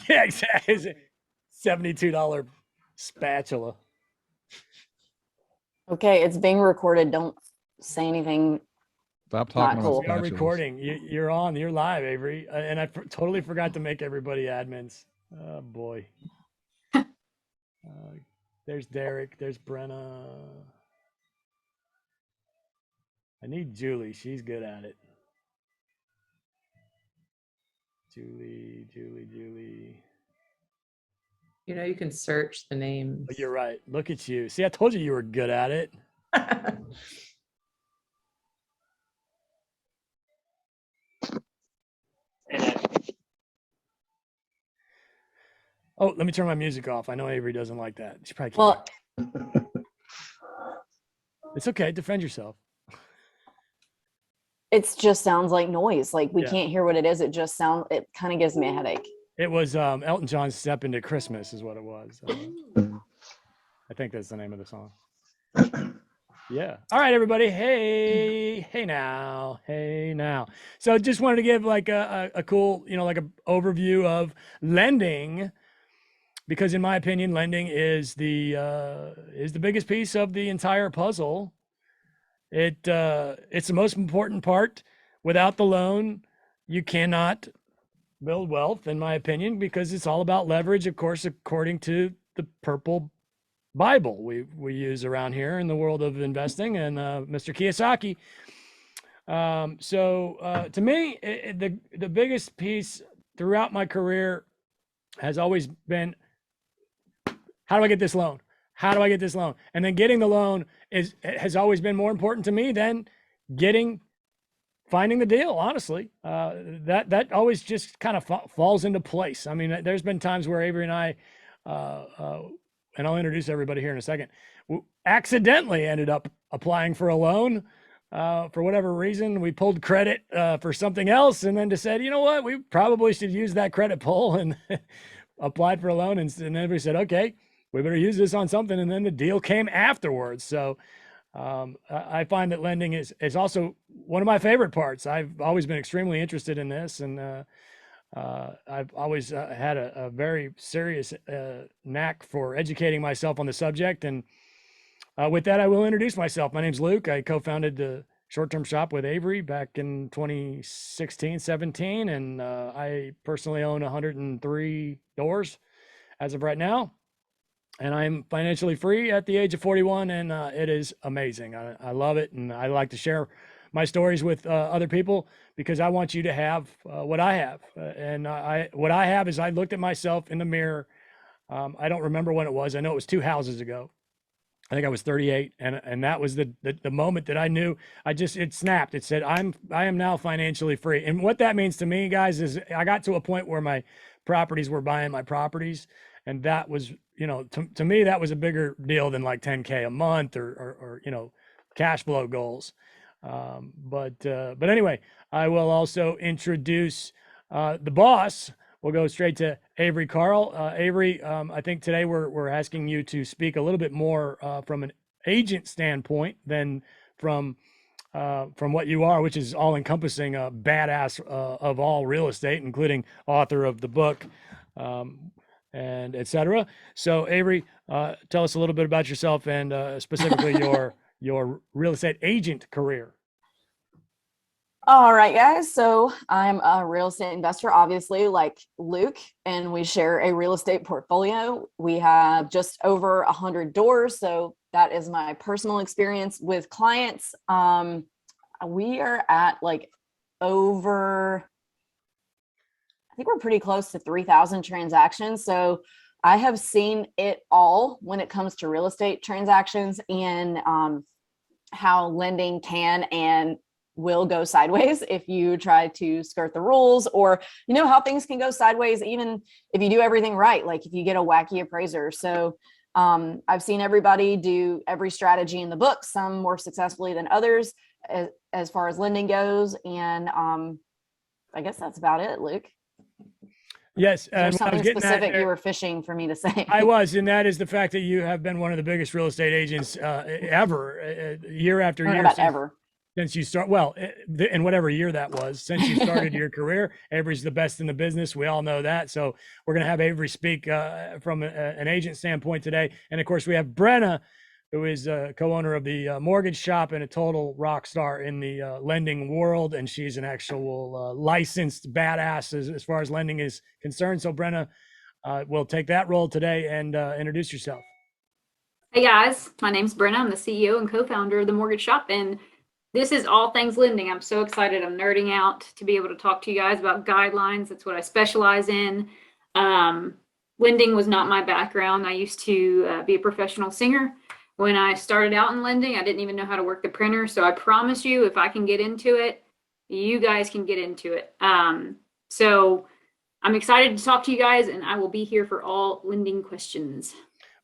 Yeah, exactly. $72 spatula. Okay, it's being recorded. Don't say anything Stop talking not about cool. We are spatulas. recording. You're on. You're live, Avery. And I totally forgot to make everybody admins. Oh boy. There's Derek. There's Brenna. I need Julie. She's good at it. Julie. You know, you can search the names. Oh, you're right. Look at you. See, I told you were good at it. Oh, let me turn my music off. I know Avery doesn't like that. She probably can't. Well, It's okay. Defend yourself. it just sounds like noise. Like we Yeah. can't hear what it is. It kind of gives me a headache. It was Elton John's "Step Into Christmas" is what it was. I think that's the name of the song. Yeah. All right, everybody. Hey now. So just wanted to give like a cool, like a overview of lending, because in my opinion, lending is the biggest piece of the entire puzzle. It's the most important part. Without the loan, you cannot build wealth, in my opinion, because it's all about leverage, of course, according to the purple Bible we use around here in the world of investing, and Mr. Kiyosaki. So to me, the biggest piece throughout my career has always been, how do I get this loan? How do I get this loan? And then getting the loan has always been more important to me than finding the deal. Honestly, that always just kind of falls into place. I mean, there's been times where Avery and I, and I'll introduce everybody here in a second, accidentally ended up applying for a loan. For whatever reason, we pulled credit for something else, and then decided, you know what, we probably should use that credit pull, and applied for a loan. And everybody said, okay, we better use this on something. And then the deal came afterwards. So I find that lending is also one of my favorite parts. I've always been extremely interested in this, and I've always had a very serious knack for educating myself on the subject. And with that, I will introduce myself. My name's Luke. I co-founded the Short-Term Shop with Avery back in 2016-17, and I personally own 103 doors as of right now. And I'm financially free at the age of 41, and it is amazing. I love it, and I like to share my stories with other people, because I want you to have what I have. What I have is, I looked at myself in the mirror. I don't remember when it was. I know it was 2 houses ago. I think I was 38, and that was the moment that I knew. It snapped. It said, I am now financially free. And what that means to me, guys, is I got to a point where my properties were buying my properties, and that was, to me, that was a bigger deal than like 10K a month or cash flow goals. But anyway, I will also introduce the boss. We'll go straight to Avery Carl. Avery, I think today we're asking you to speak a little bit more from an agent standpoint than from what you are, which is all encompassing, badass of all real estate, including author of the book, and etc. So Avery, tell us a little bit about yourself, and specifically your real estate agent career. All right, guys. So I'm a real estate investor, obviously, like Luke, and we share a real estate portfolio. We have just over 100 doors. So that is my personal experience with clients. We are at like over, I think we're pretty close to 3,000 transactions. So I have seen it all when it comes to real estate transactions, and how lending can and will go sideways if you try to skirt the rules, or how things can go sideways even if you do everything right, like if you get a wacky appraiser. So I've seen everybody do every strategy in the book, some more successfully than others as far as lending goes. And I guess that's about it, Luke. Yes. There's something specific you were fishing for me to say. I was, and that is the fact that you have been one of the biggest real estate agents ever, year after year. About ever. since you start, well, in whatever year that was, since you started your career. Avery's the best in the business. We all know that. So we're going to have Avery speak from an agent standpoint today. And of course, we have Brenna, who is a co-owner of the mortgage shop and a total rock star in the lending world. And she's an actual licensed badass as far as lending is concerned. So Brenna will take that role today and introduce yourself. Hey guys, my name's Brenna. I'm the CEO and co-founder of the Mortgage Shop, and this is all things lending. I'm so excited. I'm nerding out to be able to talk to you guys about guidelines. That's what I specialize in. Lending was not my background. I used to be a professional singer. When I started out in lending, I didn't even know how to work the printer. So I promise you, if I can get into it, you guys can get into it. So I'm excited to talk to you guys, and I will be here for all lending questions.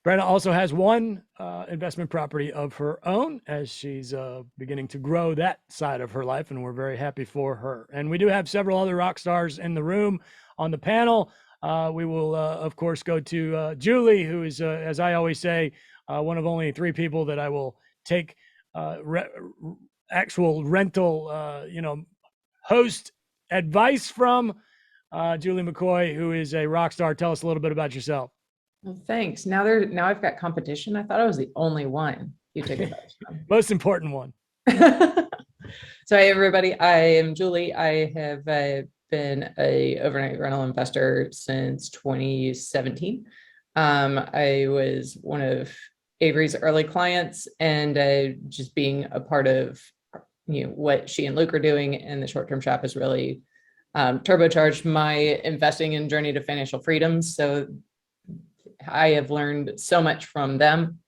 Brenna also has one investment property of her own as she's beginning to grow that side of her life, and we're very happy for her. And we do have several other rock stars in the room on the panel. We will, of course, go to Julie, who is, as I always say, one of only 3 people that I will take actual rental, host advice from. Julie McCoy, who is a rock star. Tell us a little bit about yourself. Well, thanks. Now I've got competition. I thought I was the only one you take advice from. Most important one. So, hey, everybody, I am Julie. I have been a overnight rental investor since 2017. I was one of Avery's early clients, and just being a part of what she and Luke are doing in the short-term shop has really turbocharged my investing and journey to financial freedom. So I have learned so much from them,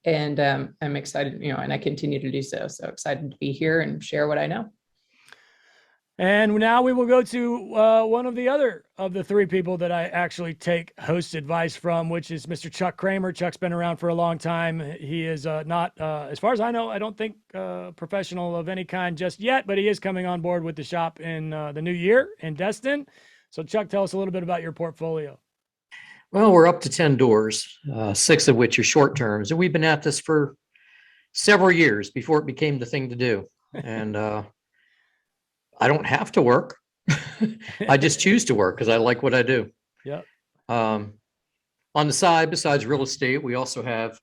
and I'm excited, and I continue to do so. So excited to be here and share what I know. And now we will go to one of the other of the 3 people that I actually take host advice from, which is Mr. Chuck Kramer. Chuck's been around for a long time. He is not, as far as I know, I don't think professional of any kind just yet, but he is coming on board with the shop in the new year in Destin. So Chuck, tell us a little bit about your portfolio. Well, we're up to 10 doors, 6 of which are short terms. And we've been at this for several years before it became the thing to do. And I don't have to work. I just choose to work because I like what I do. Yeah. On the side, besides real estate, we also have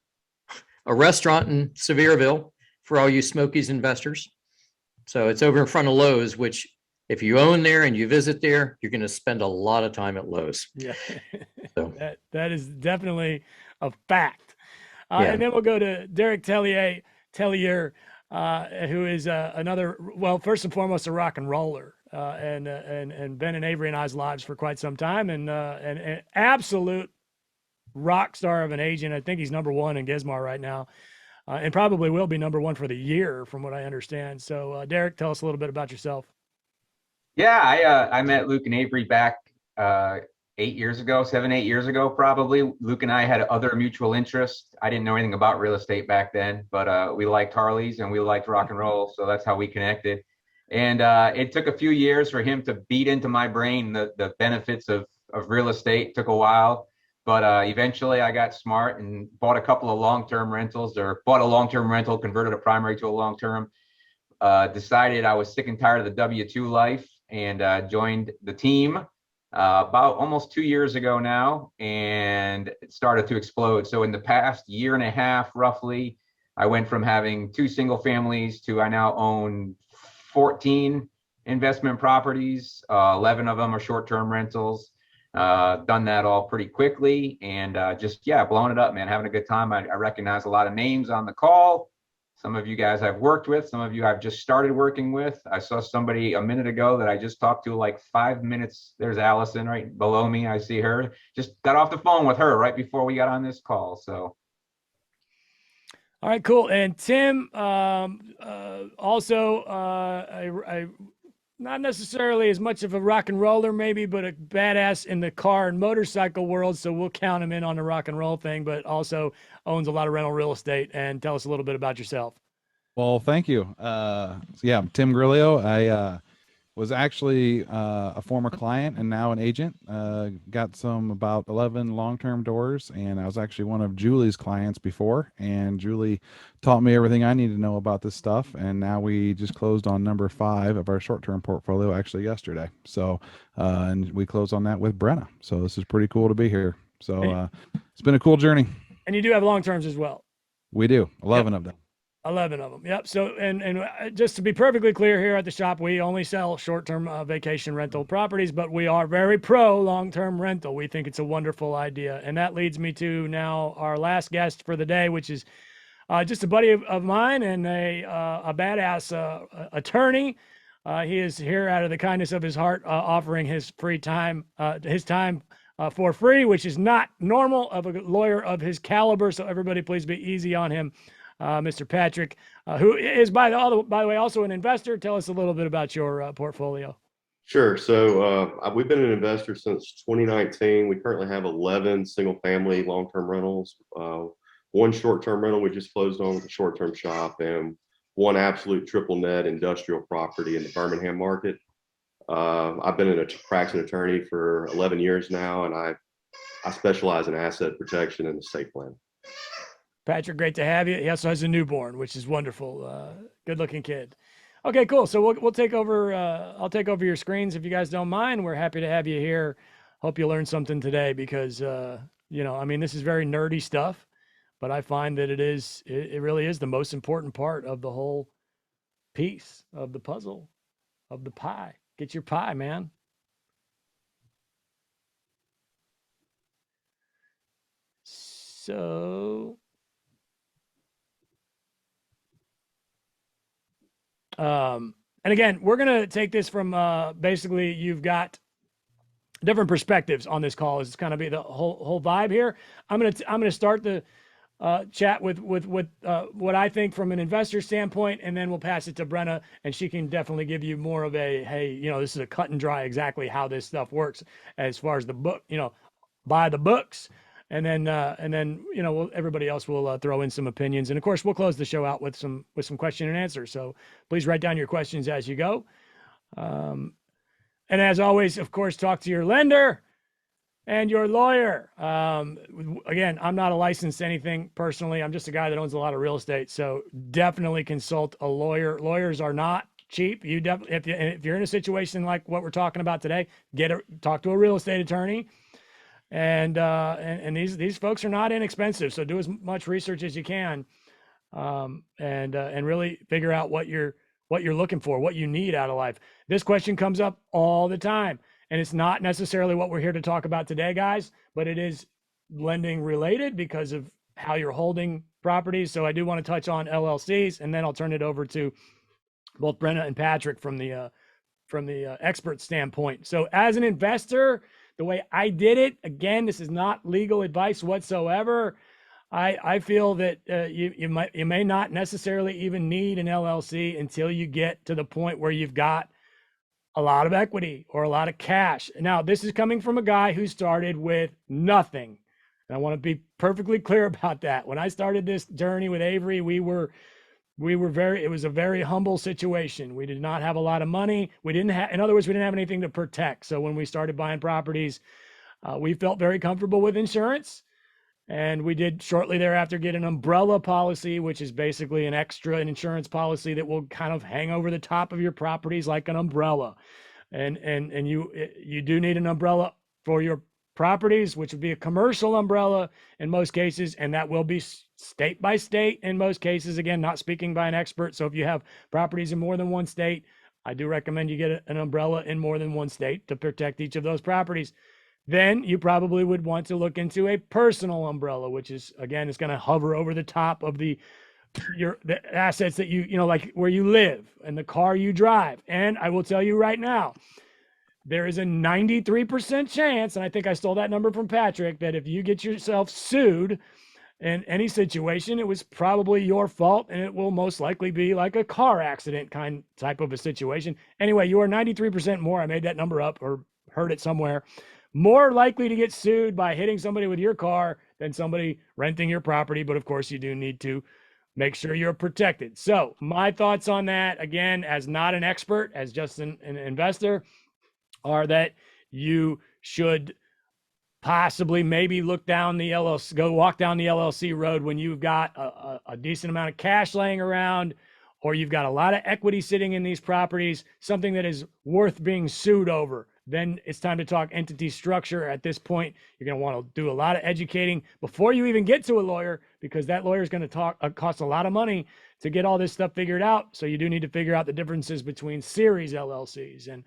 a restaurant in Sevierville for all you Smokies investors. So it's over in front of Lowe's, which if you own there and you visit there, you're going to spend a lot of time at Lowe's. Yeah. So that is definitely a fact. Yeah. And then we'll go to Derek Tellier, who is another, well, first and foremost, a rock and roller, and been in Avery and I's lives for quite some time, and an absolute rock star of an agent. I think he's number 1 in Gizmar right now, and probably will be number 1 for the year, from what I understand. So, Derek, tell us a little bit about yourself. Yeah, I met Luke and Avery back 8 years ago, 7, 8 years ago, probably. Luke and I had other mutual interests. I didn't know anything about real estate back then, but we liked Harleys and we liked rock and roll. So that's how we connected. And it took a few years for him to beat into my brain the benefits of real estate. It took a while, but eventually I got smart and bought a couple of long-term rentals, or bought a long-term rental, converted a primary to a long-term, decided I was sick and tired of the W-2 life, and joined the team about almost 2 years ago now, and it started to explode. So in the past year and a half, roughly, I went from having 2 single families to I now own 14 investment properties. 11 of them are short-term rentals. Done that all pretty quickly, and blowing it up, man, having a good time. I recognize a lot of names on the call. Some of you guys I've worked with, some of you I've just started working with. I saw somebody a minute ago that I just talked to like 5 minutes. There's Allison right below me. I see her. Just got off the phone with her right before we got on this call. So. All right, cool. And Tim, also, not necessarily as much of a rock and roller maybe, but a badass in the car and motorcycle world. So we'll count him in on the rock and roll thing, but also owns a lot of rental real estate. And tell us a little bit about yourself. Well, thank you. Yeah, I'm Tim Grillo. I was actually a former client and now an agent. Got some about 11 long-term doors, and I was actually one of Julie's clients before, and Julie taught me everything I need to know about this stuff. And now we just closed on number 5 of our short-term portfolio actually yesterday. So, and we closed on that with Brenna. So this is pretty cool to be here. So it's been a cool journey. And you do have long terms as well. We do 11 of them. 11 of them. Yep. So, and just to be perfectly clear, here at the shop, we only sell short-term vacation rental properties, but we are very pro long-term rental. We think it's a wonderful idea. And that leads me to now our last guest for the day, which is just a buddy of mine and a badass attorney. He is here out of the kindness of his heart, offering his time for free, which is not normal of a lawyer of his caliber. So everybody please be easy on him. Mr. Patrick, who is, by the way, also an investor. Tell us a little bit about your portfolio. Sure. So we've been an investor since 2019. We currently have 11 single-family long-term rentals, one short-term rental we just closed on with a short-term shop, and one absolute triple net industrial property in the Birmingham market. I've been a practicing attorney for 11 years now, and I specialize in asset protection and estate planning. Patrick, great to have you. He also has a newborn, which is wonderful. Good looking kid. Okay, cool. So we'll take over. I'll take over your screens if you guys don't mind. We're happy to have you here. Hope you learned something today because, I mean, this is very nerdy stuff, but I find that it really is the most important part of the whole piece of the puzzle of the pie. Get your pie, man. So, and again, we're going to take this from basically you've got different perspectives on this call. It's kind of be the whole vibe here. I'm going to start the chat with what I think from an investor standpoint, and then we'll pass it to Brenna, and she can definitely give you more of a, hey, this is a cut and dry exactly how this stuff works as far as the book, buy the books. And then everybody else will throw in some opinions, and of course we'll close the show out with some question and answer. So please write down your questions as you go, and as always, of course, talk to your lender and your lawyer. Again, I'm not a licensed anything personally. I'm just a guy that owns a lot of real estate. So definitely consult a lawyer. Lawyers are not cheap. You definitely, if you're in a situation like what we're talking about today, talk to a real estate attorney. And these folks are not inexpensive. So do as much research as you can, and really figure out what you're looking for, what you need out of life. This question comes up all the time, and it's not necessarily what we're here to talk about today, guys, but it is lending related because of how you're holding properties. So I do want to touch on LLCs, and then I'll turn it over to both Brenna and Patrick from the expert standpoint. So as an investor, the way I did it, again, this is not legal advice whatsoever. I feel that you may not necessarily even need an LLC until you get to the point where you've got a lot of equity or a lot of cash. Now, this is coming from a guy who started with nothing. And I want to be perfectly clear about that. When I started this journey with Avery, it was a very humble situation. We did not have a lot of money. In other words, we didn't have anything to protect. So when we started buying properties, we felt very comfortable with insurance. And we did shortly thereafter get an umbrella policy, which is basically an extra insurance policy that will kind of hang over the top of your properties like an umbrella. And you do need an umbrella for your properties, which would be a commercial umbrella in most cases, and that will be state by state in most cases. Again, not speaking by an expert. So if you have properties in more than one state, I do recommend you get an umbrella in more than one state to protect each of those properties. Then you probably would want to look into a personal umbrella, which is, again, it's going to hover over the top of the assets that like where you live and the car you drive. And I will tell you right now, there is a 93% chance, and I think I stole that number from Patrick, that if you get yourself sued in any situation, it was probably your fault, and it will most likely be like a car accident type of a situation. Anyway, you are 93% more, I made that number up or heard it somewhere, more likely to get sued by hitting somebody with your car than somebody renting your property. But of course, you do need to make sure you're protected. So my thoughts on that, again, as not an expert, as just an investor, are that you should possibly maybe look down the LLC, go walk down the LLC road when you've got a decent amount of cash laying around, or you've got a lot of equity sitting in these properties, something that is worth being sued over. Then it's time to talk entity structure. At this point, you're going to want to do a lot of educating before you even get to a lawyer, because that lawyer is going to cost a lot of money to get all this stuff figured out. So you do need to figure out the differences between series LLCs and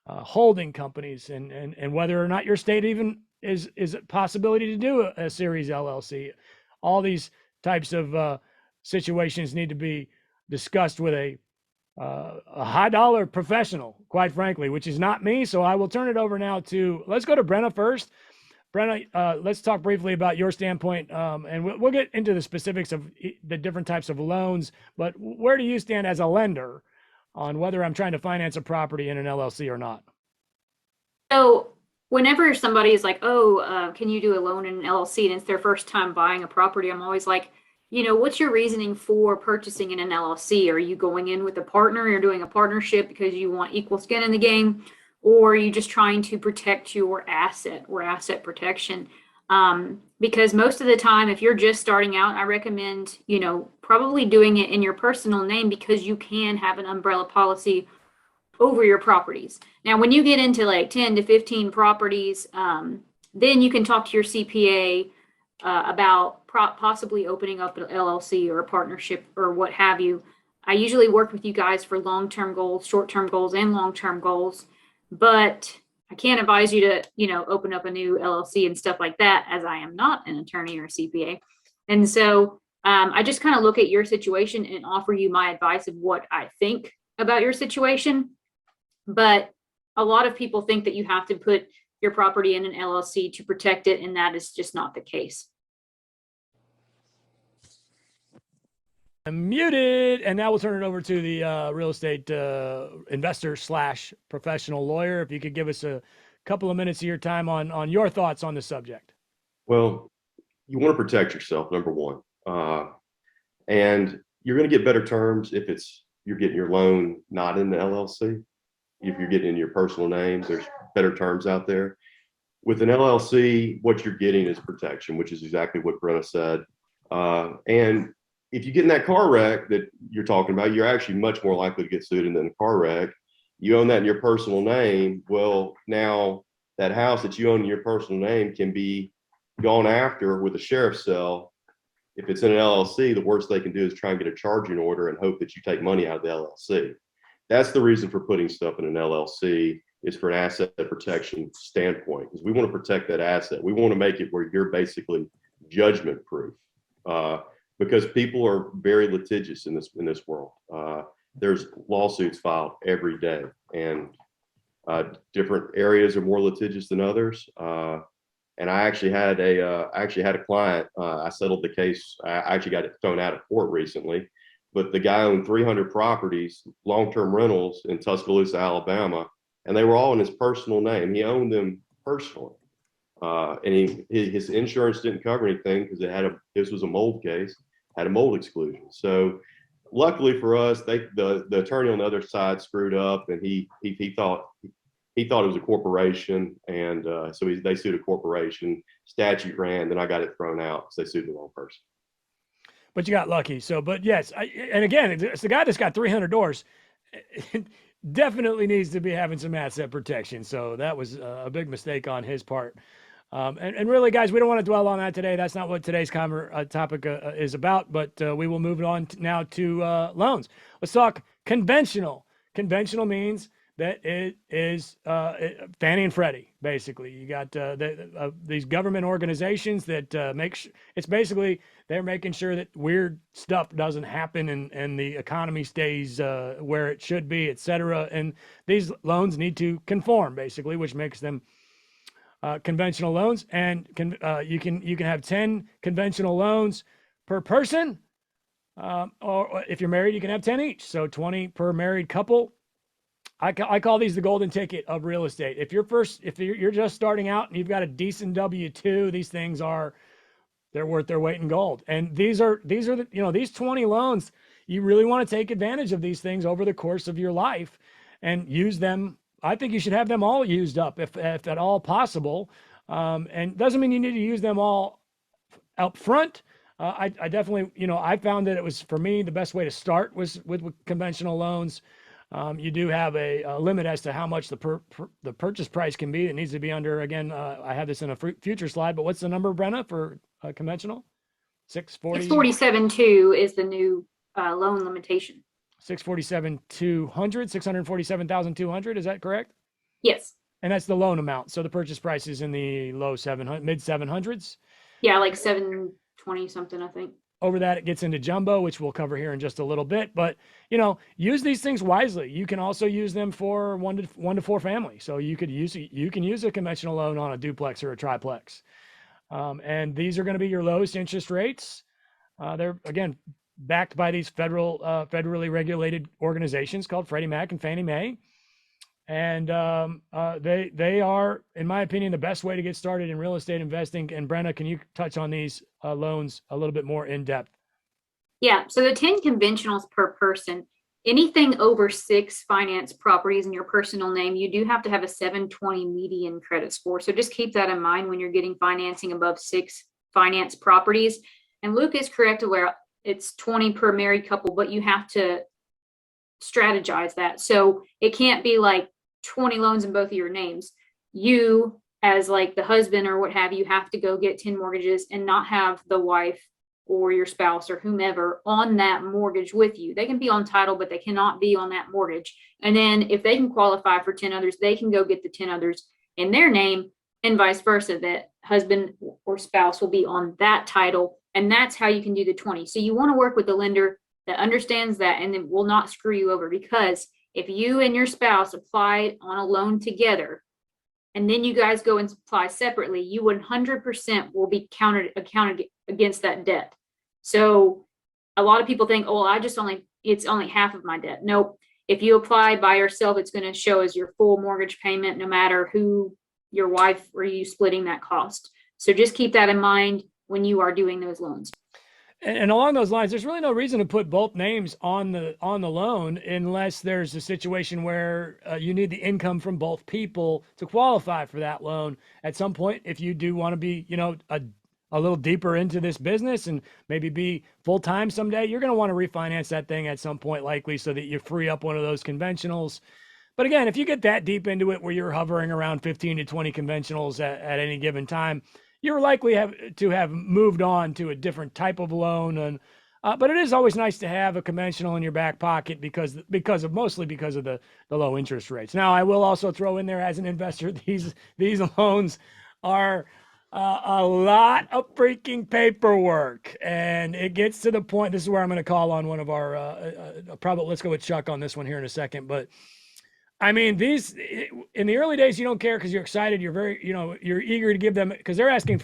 holding companies, and whether or not your state even is a possibility to do a series LLC. All these types of situations need to be discussed with a high dollar professional, quite frankly, which is not me. So I will turn it over now let's go to Brenna first. Brenna, let's talk briefly about your standpoint, and we'll get into the specifics of the different types of loans, but where do you stand as a lender on whether I'm trying to finance a property in an LLC or not? So whenever somebody is like, oh, can you do a loan in an LLC, and it's their first time buying a property, I'm always like, what's your reasoning for purchasing in an LLC? Are you going in with a partner? You're doing a partnership because you want equal skin in the game, or are you just trying to protect your asset or asset protection? Because most of the time, if you're just starting out, I recommend, probably doing it in your personal name, because you can have an umbrella policy over your properties. Now, when you get into like 10 to 15 properties, then you can talk to your CPA about possibly opening up an LLC or a partnership or what have you. I usually work with you guys for long-term goals, short-term goals, and long-term goals, but I can't advise you to, open up a new LLC and stuff like that, as I am not an attorney or a CPA. And so I just kind of look at your situation and offer you my advice of what I think about your situation. But a lot of people think that you have to put your property in an LLC to protect it, and that is just not the case. I'm muted, and now we'll turn it over to the real estate investor / professional lawyer. If you could give us a couple of minutes of your time on your thoughts on the subject. Well, you want to protect yourself, number one. And you're going to get better terms if you're getting your loan not in the LLC. If you're getting in your personal name, there's better terms out there. With an LLC, what you're getting is protection, which is exactly what Brenna said. And if you get in that car wreck that you're talking about, you're actually much more likely to get sued in a car wreck. You own that in your personal name. Well, now that house that you own in your personal name can be gone after with a sheriff's cell. If it's in an LLC, the worst they can do is try and get a charging order and hope that you take money out of the LLC. That's the reason for putting stuff in an LLC, is for an asset protection standpoint, because we want to protect that asset. We want to make it where you're basically judgment proof, because people are very litigious in this world. There's lawsuits filed every day, and different areas are more litigious than others. And I actually had a client. I settled the case. I actually got it thrown out of court recently, but the guy owned 300 properties, long-term rentals in Tuscaloosa, Alabama, and they were all in his personal name. He owned them personally, and his insurance didn't cover anything because this was a mold case, had a mold exclusion. So luckily for us, the attorney on the other side screwed up, and he thought it was a corporation, and so they sued a corporation. Statute ran, then I got it thrown out because they sued the wrong person. But you got lucky. So, but yes, and again, it's the guy that's got 300 doors. Definitely needs to be having some asset protection. So that was a big mistake on his part. And really, guys, we don't want to dwell on that today. That's not what today's topic is about. But we will move on now to loans. Let's talk conventional. Conventional means that it is Fannie and Freddie, basically. You got these government organizations that it's basically they're making sure that weird stuff doesn't happen and the economy stays where it should be, et cetera. And these loans need to conform, basically, which makes them conventional loans. And you can have 10 conventional loans per person, or if you're married, you can have 10 each. So 20 per married couple. I call these the golden ticket of real estate. If you're just starting out and you've got a decent W-2, these things are they're worth their weight in gold. And these are the, these 20 loans, you really want to take advantage of these things over the course of your life and use them. I think you should have them all used up if at all possible. And doesn't mean you need to use them all up front. I definitely, I found that it was, for me, the best way to start was with conventional loans. You do have a limit as to how much the purchase price can be. It needs to be under, again, I have this in a future slide, but what's the number, Brenna, for conventional? 640? 647.2 is the new loan limitation. 647,200, 647,200. Is that correct? Yes. And that's the loan amount. So the purchase price is in the low 700, mid 700s. Yeah, like 720 something, I think. Over that, it gets into jumbo, which we'll cover here in just a little bit. But use these things wisely. You can also use them for one to four family. So you can use a conventional loan on a duplex or a triplex. And these are going to be your lowest interest rates. They're, again, backed by these federally regulated organizations called Freddie Mac and Fannie Mae. And they are, in my opinion, the best way to get started in real estate investing. And Brenna, can you touch on these loans a little bit more in depth? Yeah, so the 10 conventionals per person, anything over 6 finance properties in your personal name, you do have to have a 720 median credit score. So just keep that in mind when you're getting financing above 6 finance properties. And Luke is correct where it's 20 per married couple, but you have to strategize that. So it can't be like 20 loans in both of your names. You, as like the husband or what have you, have to go get 10 mortgages and not have the wife or your spouse or whomever on that mortgage with you. They can be on title, but they cannot be on that mortgage. And then if they can qualify for 10 others, they can go get the 10 others in their name, and vice versa, that husband or spouse will be on that title. And that's how you can do the 20. So you want to work with the lender that understands that and then will not screw you over, because if you and your spouse apply on a loan together and then you guys go and apply separately, you 100% will be accounted against that debt. So a lot of people think, oh, well, it's only half of my debt. Nope. If you apply by yourself, it's going to show as your full mortgage payment, no matter who, your wife, or you splitting that cost. So just keep that in mind when you are doing those loans. And along those lines, there's really no reason to put both names on the loan unless there's a situation where you need the income from both people to qualify for that loan. At some point, if you do want to be, a little deeper into this business and maybe be full-time someday, you're going to want to refinance that thing at some point, likely, so that you free up one of those conventionals. But again, if you get that deep into it where you're hovering around 15 to 20 conventionals at any given time, you're likely to have moved on to a different type of loan. And but it is always nice to have a conventional in your back pocket mostly because of the low interest rates. Now, I will also throw in there, as an investor, these loans are a lot of freaking paperwork, and it gets to the point. This is where I'm going to call on one of our probably, let's go with Chuck on this one here in a second, but. I mean, these, in the early days, you don't care because you're excited. You're very, you're eager to give them, because they're asking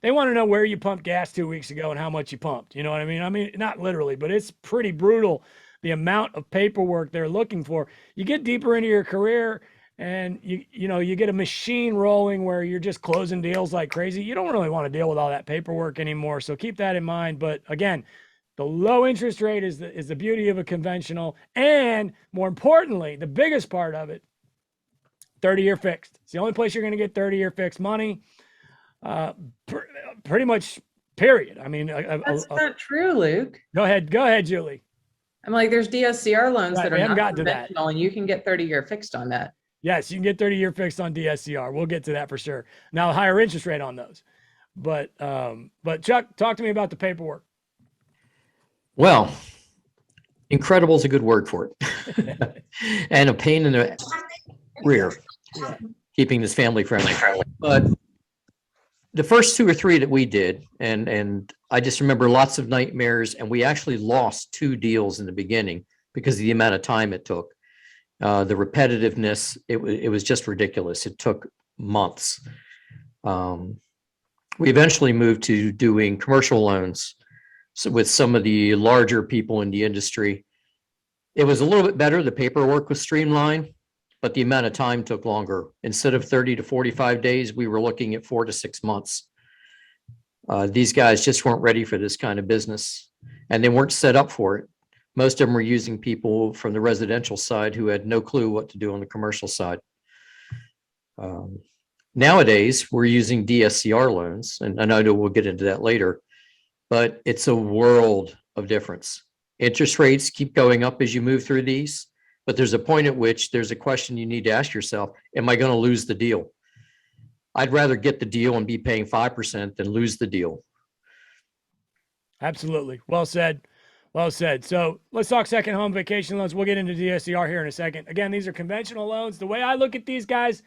they want to know where you pumped gas 2 weeks ago and how much you pumped. You know what I mean? I mean, not literally, but it's pretty brutal, the amount of paperwork they're looking for. You get deeper into your career and you get a machine rolling where you're just closing deals like crazy. You don't really want to deal with all that paperwork anymore. So keep that in mind. But again, the low interest rate is the beauty of a conventional. And more importantly, the biggest part of it, 30-year fixed. It's the only place you're going to get 30-year fixed money, pretty much, period. I mean, That's not true, Luke. Go ahead, Julie. I'm like, there's DSCR loans Right, that we are haven't not gotten to that. conventional, and you can get 30-year fixed on that. Yes, you can get 30-year fixed on DSCR. We'll get to that for sure. Now, higher interest rate on those. But Chuck, talk to me about the paperwork. Well, incredible is a good word for it. And a pain in the rear, keeping this family friendly. But the first 2 or 3 that we did, and I just remember lots of nightmares, and we actually lost 2 deals in the beginning because of the amount of time it took. The repetitiveness, it was just ridiculous. It took months. We eventually moved to doing commercial loans. So with some of the larger people in the industry, it was a little bit better. The paperwork was streamlined, but the amount of time took longer. Instead of 30 to 45 days, we were looking at 4 to 6 months. These guys just weren't ready for this kind of business, and they weren't set up for it. Most of them were using people from the residential side who had no clue what to do on the commercial side. Nowadays, we're using DSCR loans, and I know we'll get into that later, but it's a world of difference. Interest rates keep going up as you move through these, but there's a point at which there's a question you need to ask yourself, am I going to lose the deal? I'd rather get the deal and be paying 5% than lose the deal. Absolutely. Well said. Well said. So let's talk second home vacation loans. We'll get into DSCR here in a second. Again, these are conventional loans. The way I look at these guys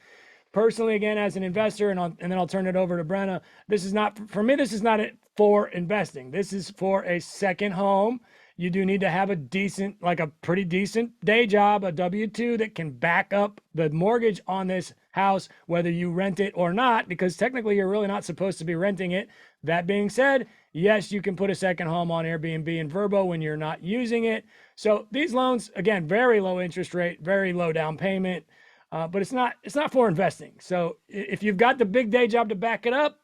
personally, again, as an investor, and then I'll turn it over to Brenna. This is not, for me, this is not for investing. This is for a second home. You do need to have a decent, like a pretty decent day job, a W-2 that can back up the mortgage on this house, whether you rent it or not, because technically you're really not supposed to be renting it. That being said, yes, you can put a second home on Airbnb and Vrbo when you're not using it. So these loans, again, very low interest rate, very low down payment, but it's not for investing. So if you've got the big day job to back it up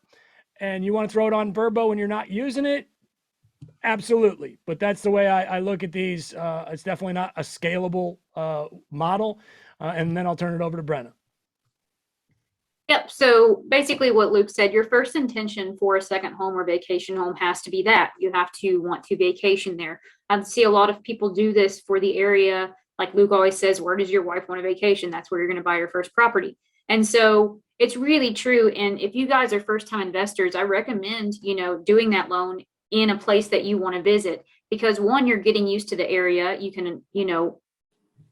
and you want to throw it on Vrbo when you're not using it, absolutely. But that's the way I look at these. It's definitely not a scalable model. And then I'll turn it over to Brenna. Yep. So basically what Luke said, your first intention for a second home or vacation home has to be that you have to want to vacation there. I see a lot of people do this for the area. Like Luke always says, where does your wife want a vacation? That's where you're going to buy your first property. And so it's really true. And if you guys are first time investors, I recommend, doing that loan in a place that you want to visit, because one, you're getting used to the area. You can,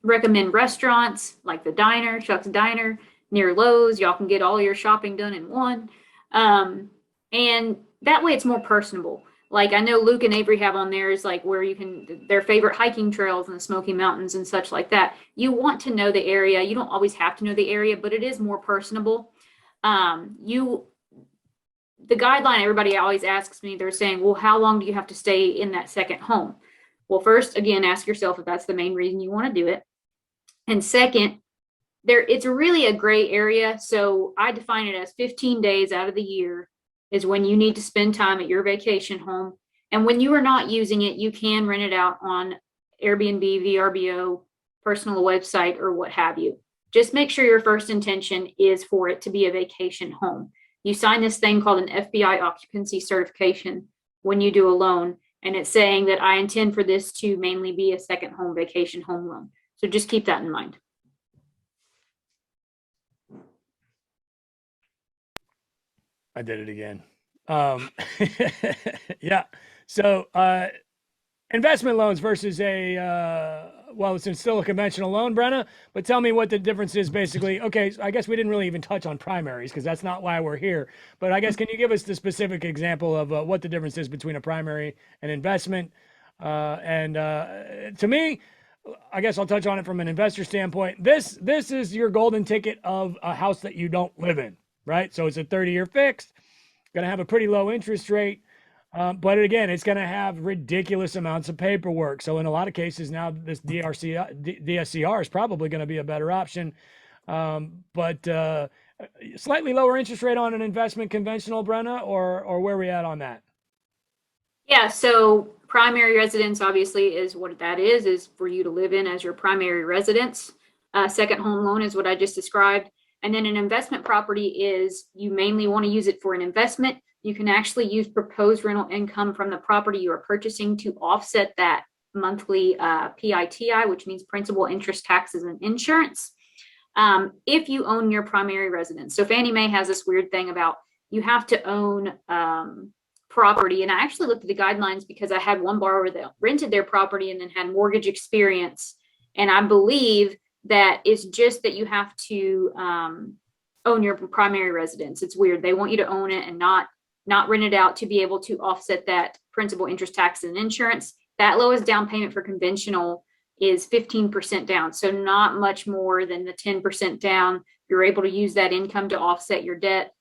recommend restaurants like the diner, Chuck's Diner near Lowe's. Y'all can get all your shopping done in one. And that way it's more personable. Like I know Luke and Avery have on theirs, like where you can, their favorite hiking trails in the Smoky Mountains and such like that. You want to know the area. You don't always have to know the area, but it is more personable. The guideline everybody always asks me, they're saying, well, how long do you have to stay in that second home? Well, first, again, ask yourself if that's the main reason you want to do it. And second, it's really a gray area. So I define it as 15 days out of the year is when you need to spend time at your vacation home. And when you are not using it, you can rent it out on Airbnb, VRBO, personal website, or what have you. Just make sure your first intention is for it to be a vacation home. You sign this thing called an FBI occupancy certification when you do a loan, and it's saying that I intend for this to mainly be a second home vacation home loan. So just keep that in mind. I did it again. Yeah. So investment loans versus it's still a conventional loan, Brenna, but tell me what the difference is basically. Okay, so I guess we didn't really even touch on primaries because that's not why we're here. But I guess, can you give us the specific example of what the difference is between a primary and investment? To me, I guess I'll touch on it from an investor standpoint. This is your golden ticket of a house that you don't live in, right? So it's a 30-year fixed, going to have a pretty low interest rate. But again, it's going to have ridiculous amounts of paperwork. So in a lot of cases now, this DSCR is probably going to be a better option. But slightly lower interest rate on an investment conventional, Brenna, or where are we at on that? Yeah, so primary residence obviously is what that is for you to live in as your primary residence. Second home loan is what I just described. And then an investment property is you mainly want to use it for an investment. You can actually use proposed rental income from the property you are purchasing to offset that monthly PITI, which means principal, interest, taxes, and insurance, if you own your primary residence. So Fannie Mae has this weird thing about you have to own property. And I actually looked at the guidelines because I had one borrower that rented their property and then had mortgage experience. And I believe that it's just that you have to own your primary residence. It's weird. They want you to own it and not rent it out to be able to offset that principal, interest, tax, and insurance. That lowest down payment for conventional is 15% down. So not much more than the 10% down. You're able to use that income to offset your debt.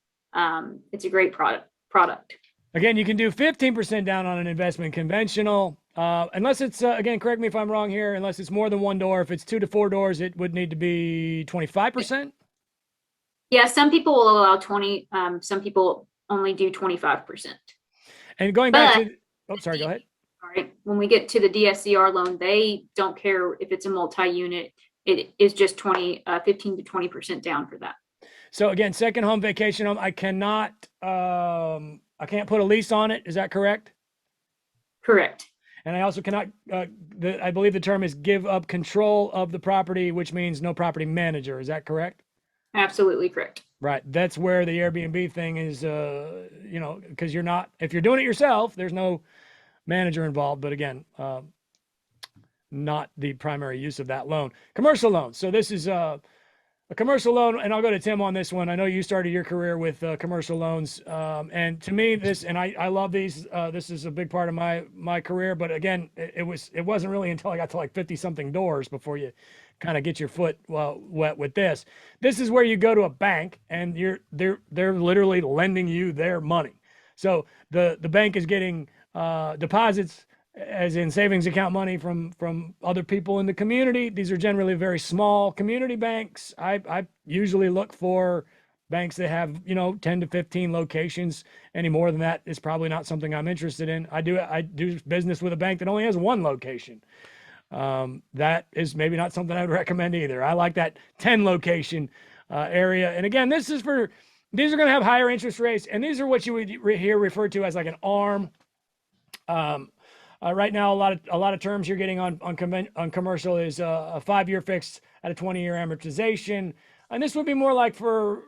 It's a great product. Again, you can do 15% down on an investment conventional, unless it's, again, correct me if I'm wrong here, unless it's more than one door. If it's 2 to 4 doors, it would need to be 25%. Yeah, some people will allow 20, some people only do 25%. And going back But- to, oh, sorry, go ahead. All right. When we get to the DSCR loan, they don't care if it's a multi-unit. It is just 15 to 20% down for that. So again, second home, vacation home, I can't put a lease on it. Is that correct? Correct. And I also cannot, I believe the term is give up control of the property, which means no property manager. Is that correct? Absolutely correct. Right. That's where the Airbnb thing is, because if you're doing it yourself, there's no manager involved. But again, not the primary use of that loan. Commercial loans. So this is a commercial loan, and I'll go to Tim on this one. I know you started your career with commercial loans, and to me, I love these. This is a big part of my career. But again, it wasn't really until I got to like 50 something doors before you kind of get your foot wet with this. This is where you go to a bank, and they're literally lending you their money. So the bank is getting deposits, as in savings account money from other people in the community. These are generally very small community banks. I usually look for banks that have 10 to 15 locations. Any more than that is probably not something I'm interested in. I do business with a bank that only has one location. That is maybe not something I would recommend either. I like that 10 location area. And again, these are going to have higher interest rates, and these are what you would hear referred to as like an ARM. Right now, a lot of terms you're getting on commercial is a 5-year fixed at a 20-year amortization, and this would be more like for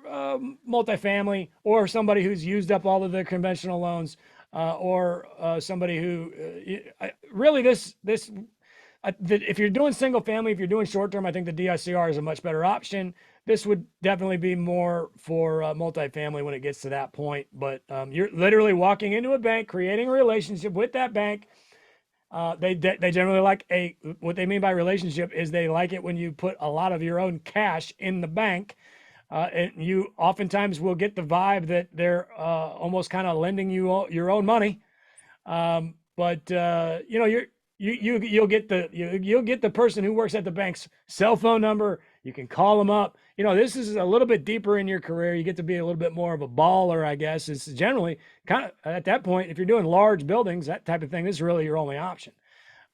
multifamily or somebody who's used up all of their conventional loans, or somebody who really if you're doing single family, if you're doing short term, I think the DSCR is a much better option. This would definitely be more for multifamily when it gets to that point. But you're literally walking into a bank, creating a relationship with that bank. They generally like what they mean by relationship is they like it when you put a lot of your own cash in the bank. And you oftentimes will get the vibe that they're almost kind of lending you your own money. But you'll get the person who works at the bank's cell phone number. You can call them up. This is a little bit deeper in your career. You get to be a little bit more of a baller, I guess. It's generally kind of at that point, if you're doing large buildings, that type of thing, this is really your only option.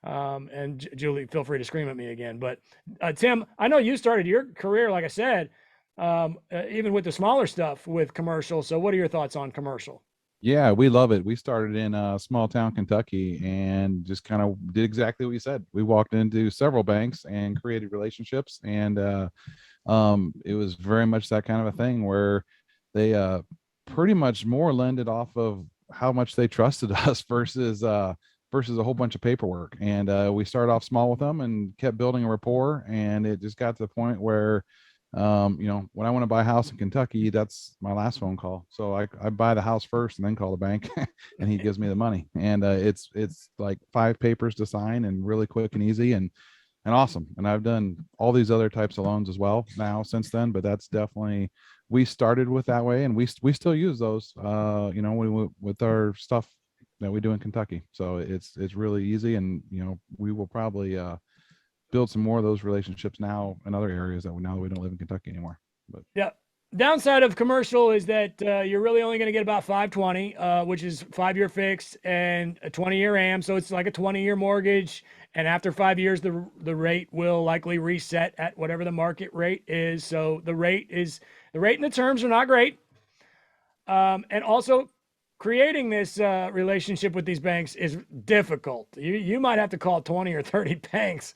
And Julie, feel free to scream at me again. But Tim, I know you started your career, like I said, even with the smaller stuff with commercial. So what are your thoughts on commercial? Yeah, we love it. We started in small town Kentucky and just kind of did exactly what you said. We walked into several banks and created relationships, and it was very much that kind of a thing where they pretty much more lended off of how much they trusted us versus a whole bunch of paperwork. And we started off small with them and kept building a rapport, and it just got to the point where when I want to buy a house in Kentucky, that's my last phone call. So I buy the house first and then call the bank and he gives me the money. And it's like 5 papers to sign and really quick and easy and awesome. And I've done all these other types of loans as well now since then, but that's definitely, we started with that way, and we still use those, with our stuff that we do in Kentucky. So it's really easy, and we will probably build some more of those relationships now in other areas that we don't live in Kentucky anymore. But yeah, downside of commercial is that you're really only going to get about 520, which is 5-year fixed and a 20-year AM. So it's like a 20-year mortgage. And after 5 years, the rate will likely reset at whatever the market rate is. So the rate and the terms are not great. And also, creating this relationship with these banks is difficult. You might have to call 20 or 30 banks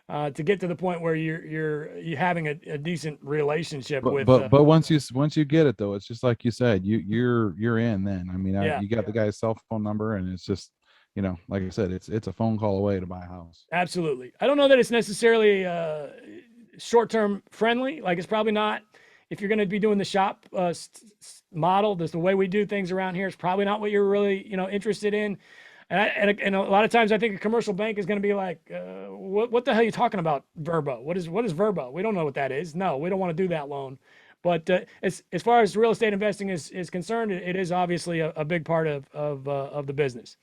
to get to the point where you're having a decent relationship with. But once you get it though, it's just like you said, you're in then. I mean, you got the guy's cell phone number, and it's just, like I said, it's a phone call away to buy a house. Absolutely. I don't know that it's necessarily short-term friendly. Like, it's probably not, if you're going to be doing the shop model, the way we do things around here, it's probably not what you're really, interested in. And a lot of times I think a commercial bank is going to be like, what the hell are you talking about, Verbo? What is Verbo? We don't know what that is. No, we don't want to do that loan. But as far as real estate investing is concerned, it is obviously a big part of the business.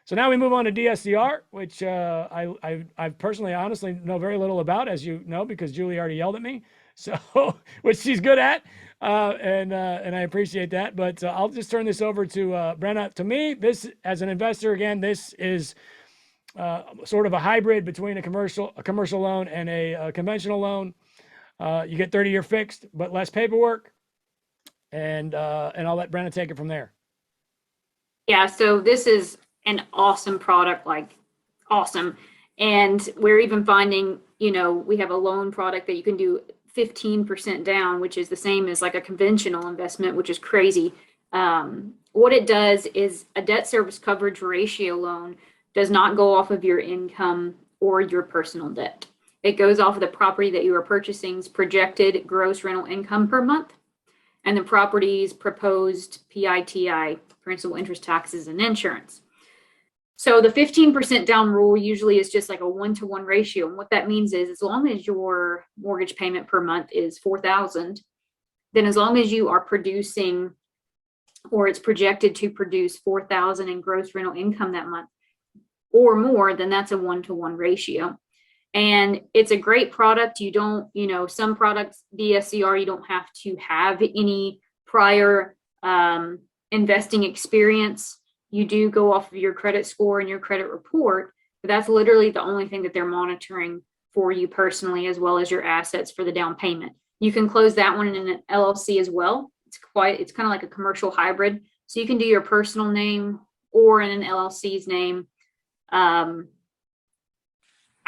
So now we move on to DSCR, which I personally, honestly know very little about, as you know, because Julie already yelled at me. So, which she's good at. and I appreciate that. But I'll just turn this over to Brenna. To me, this as an investor, again, this is sort of a hybrid between a commercial loan and a conventional loan. You get 30-year fixed, but less paperwork, and I'll let Brenna take it from there. Yeah, so this is an awesome product, like awesome. And we're even finding, we have a loan product that you can do 15% down, which is the same as like a conventional investment, which is crazy. What it does is a debt service coverage ratio loan does not go off of your income or your personal debt. It goes off of the property that you are purchasing's projected gross rental income per month and the property's proposed PITI, principal, interest, taxes, and insurance. So the 15% down rule usually is just like a 1-to-1 ratio. And what that means is as long as your mortgage payment per month is $4,000, then as long as you are producing, or it's projected to produce $4,000 in gross rental income that month or more, then that's a 1-to-1 ratio. And it's a great product. You don't, some products, DSCR, you don't have to have any prior investing experience. You do go off of your credit score and your credit report, but that's literally the only thing that they're monitoring for you personally, as well as your assets for the down payment. You can close that one in an LLC as well. It's kind of like a commercial hybrid. So you can do your personal name or in an LLC's name. I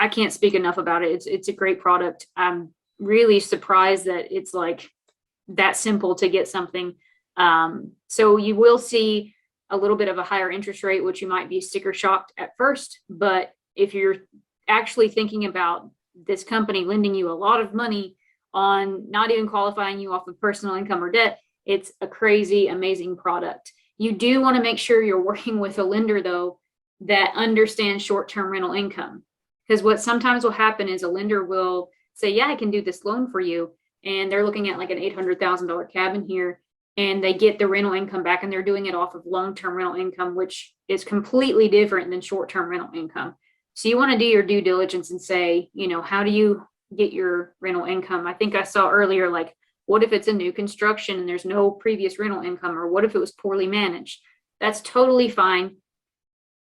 can't speak enough about it. It's a great product. I'm really surprised that it's like that simple to get something. So you will see a little bit of a higher interest rate, which you might be sticker shocked at first. But if you're actually thinking about this company lending you a lot of money on not even qualifying you off of personal income or debt, it's a crazy, amazing product. You do want to make sure you're working with a lender, though, that understands short-term rental income. Because what sometimes will happen is a lender will say, yeah, I can do this loan for you. And they're looking at like an $800,000 cabin here, and they get the rental income back, and they're doing it off of long-term rental income, which is completely different than short-term rental income. So you want to do your due diligence and say, how do you get your rental income? I think I saw earlier, like, what if it's a new construction and there's no previous rental income, or what if it was poorly managed? That's totally fine.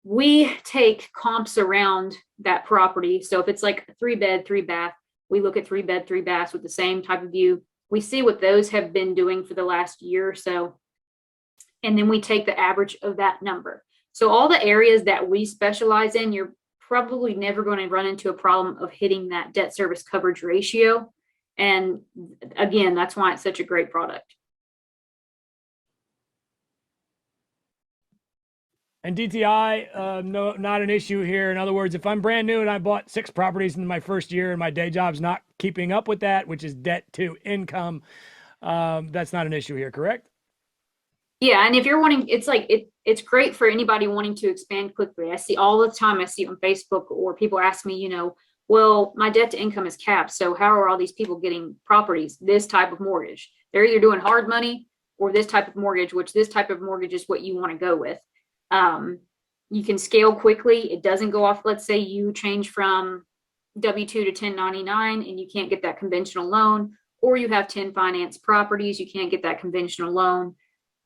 We take comps around that property. So if it's like a 3-bed, 3-bath, we look at 3-bed, 3 baths with the same type of view. We see what those have been doing for the last year or so. And then we take the average of that number. So all the areas that we specialize in, you're probably never going to run into a problem of hitting that debt service coverage ratio. And again, that's why it's such a great product. And DTI, no, not an issue here. In other words, if I'm brand new and I bought 6 properties in my first year and my day job's not keeping up with that, which is debt to income, that's not an issue here, correct? Yeah, and if you're wanting, it's great for anybody wanting to expand quickly. I see all the time, I see on Facebook, or people ask me, well, my debt to income is capped. So how are all these people getting properties, this type of mortgage? They're either doing hard money or this type of mortgage, which this type of mortgage is what you want to go with. You can scale quickly. It doesn't go off. Let's say you change from W-2 to 1099 and you can't get that conventional loan, or you have 10 finance properties, you can't get that conventional loan,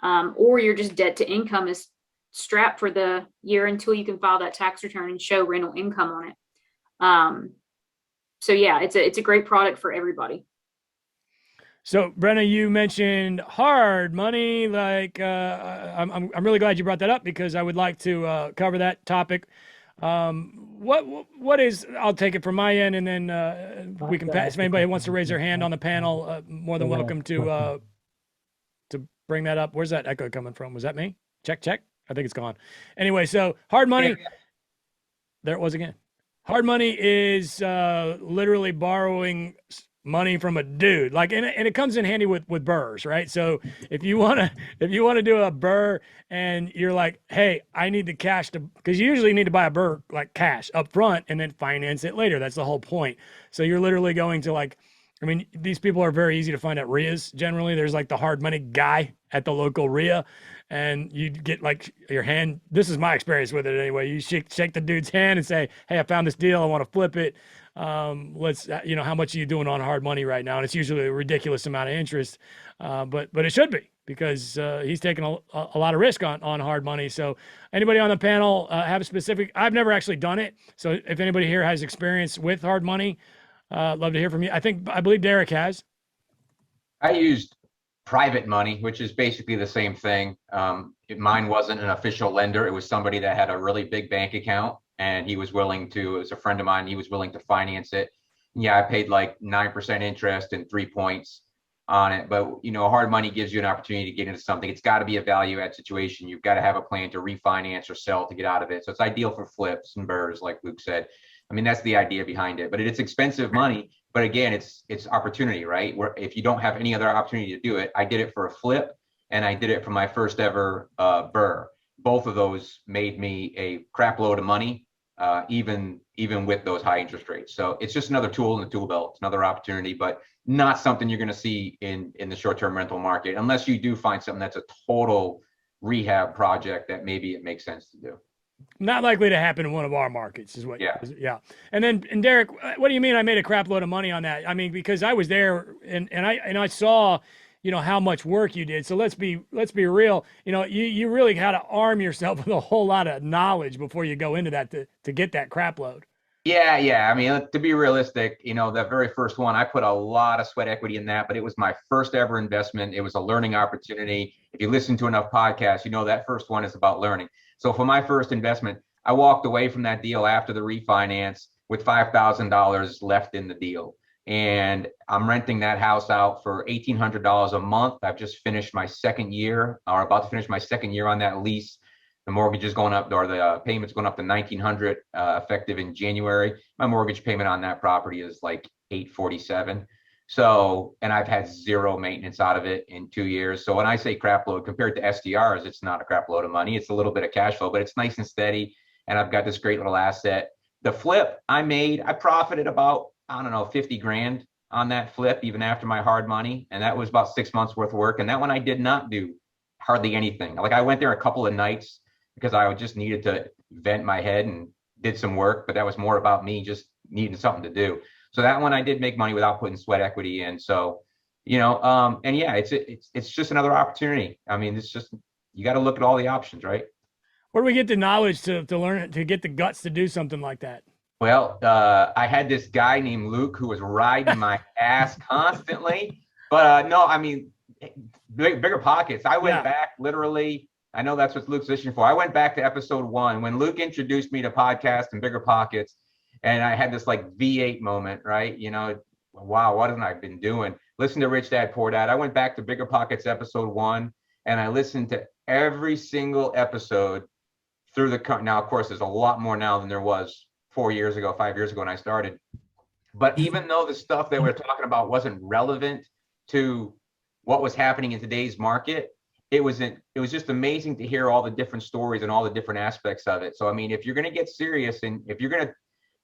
or your just debt to income is strapped for the year until you can file that tax return and show rental income on it. So yeah, it's a great product for everybody. So Brenna, you mentioned hard money. Like, I'm really glad you brought that up, because I would like to cover that topic. What is? I'll take it from my end, and then we can pass. If anybody wants to raise their hand on the panel, more than welcome to bring that up. Where's that echo coming from? Was that me? Check. I think it's gone. Anyway, so hard money. Yeah. There it was again. Hard money is literally borrowing money from a dude, like, and it comes in handy with burrs, right? So if you want to do a burr and you're like, hey, I need the cash to, because you usually need to buy a burr like cash up front and then finance it later. That's the whole point. So you're literally going to, like, I mean, these people are very easy to find at RIAs. Generally, there's like the hard money guy at the local RIA, and you get like your hand. This is my experience with it anyway. You shake the dude's hand and say, hey, I found this deal. I want to flip it. let's, how much are you doing on hard money right now? And it's usually a ridiculous amount of interest, but it should be, because he's taking a lot of risk on hard money. So anybody on the panel have a specific, I've never actually done it. So if anybody here has experience with hard money, love to hear from you. I believe Derek has. I used private money, which is basically the same thing. Mine wasn't an official lender. It was somebody that had a really big bank account, and he was willing to, it was a friend of mine, he was willing to finance it. Yeah, I paid like 9% interest and 3 points on it. But, hard money gives you an opportunity to get into something. It's got to be a value add situation. You've got to have a plan to refinance or sell to get out of it. So it's ideal for flips and burrs, like Luke said. I mean, that's the idea behind it, but it's expensive money. But again, it's opportunity, right? Where if you don't have any other opportunity to do it, I did it for a flip, and I did it for my first ever burr. Both of those made me a crap load of money, even with those high interest rates. So it's just another tool in the tool belt. It's another opportunity, but not something you're going to see in the short-term rental market, unless you do find something that's a total rehab project that maybe it makes sense to do. Not likely to happen in one of our markets, is what. Yeah. Yeah. And Derek, what do you mean I made a crap load of money on that? I mean, because I was there and I saw, how much work you did. So let's be real. You really got to arm yourself with a whole lot of knowledge before you go into that to get that crap load. Yeah. I mean, to be realistic, that very first one, I put a lot of sweat equity in that, but it was my first ever investment. It was a learning opportunity. If you listen to enough podcasts, that first one is about learning. So for my first investment, I walked away from that deal after the refinance with $5,000 left in the deal. And I'm renting that house out for $1,800 a month. I've just finished my second year, or about to finish my second year on that lease. The mortgage is going up, or the payment's going up to $1,900 effective in January. My mortgage payment on that property is like $847. So, and I've had zero maintenance out of it in 2 years. So when I say crap load, compared to SDRs, it's not a crap load of money. It's a little bit of cash flow, but it's nice and steady. And I've got this great little asset. The flip I profited about, 50 grand on that flip, even after my hard money. And that was about 6 months worth of work. And that one I did not do hardly anything. Like I went there a couple of nights because I just needed to vent my head and did some work, but that was more about me just needing something to do. So that one I did make money without putting sweat equity in. So, and yeah, it's just another opportunity. I mean, it's just, you got to look at all the options, right? Where do we get the knowledge to learn it, to get the guts to do something like that? Well, I had this guy named Luke who was riding my ass constantly, but no, I mean, bigger pockets. I went back literally. I know that's what Luke's listening for. I went back to episode 1 when Luke introduced me to podcast and bigger pockets. And I had this like V8 moment, right? Wow, what have I been doing? Listen to Rich Dad, Poor Dad. I went back to Bigger Pockets episode 1, and I listened to every single episode through now, of course, there's a lot more now than there was 4 years ago, 5 years ago when I started. But even though the stuff that we're talking about wasn't relevant to what was happening in today's market, it was just amazing to hear all the different stories and all the different aspects of it. So, I mean, if you're going to get serious and if you're going to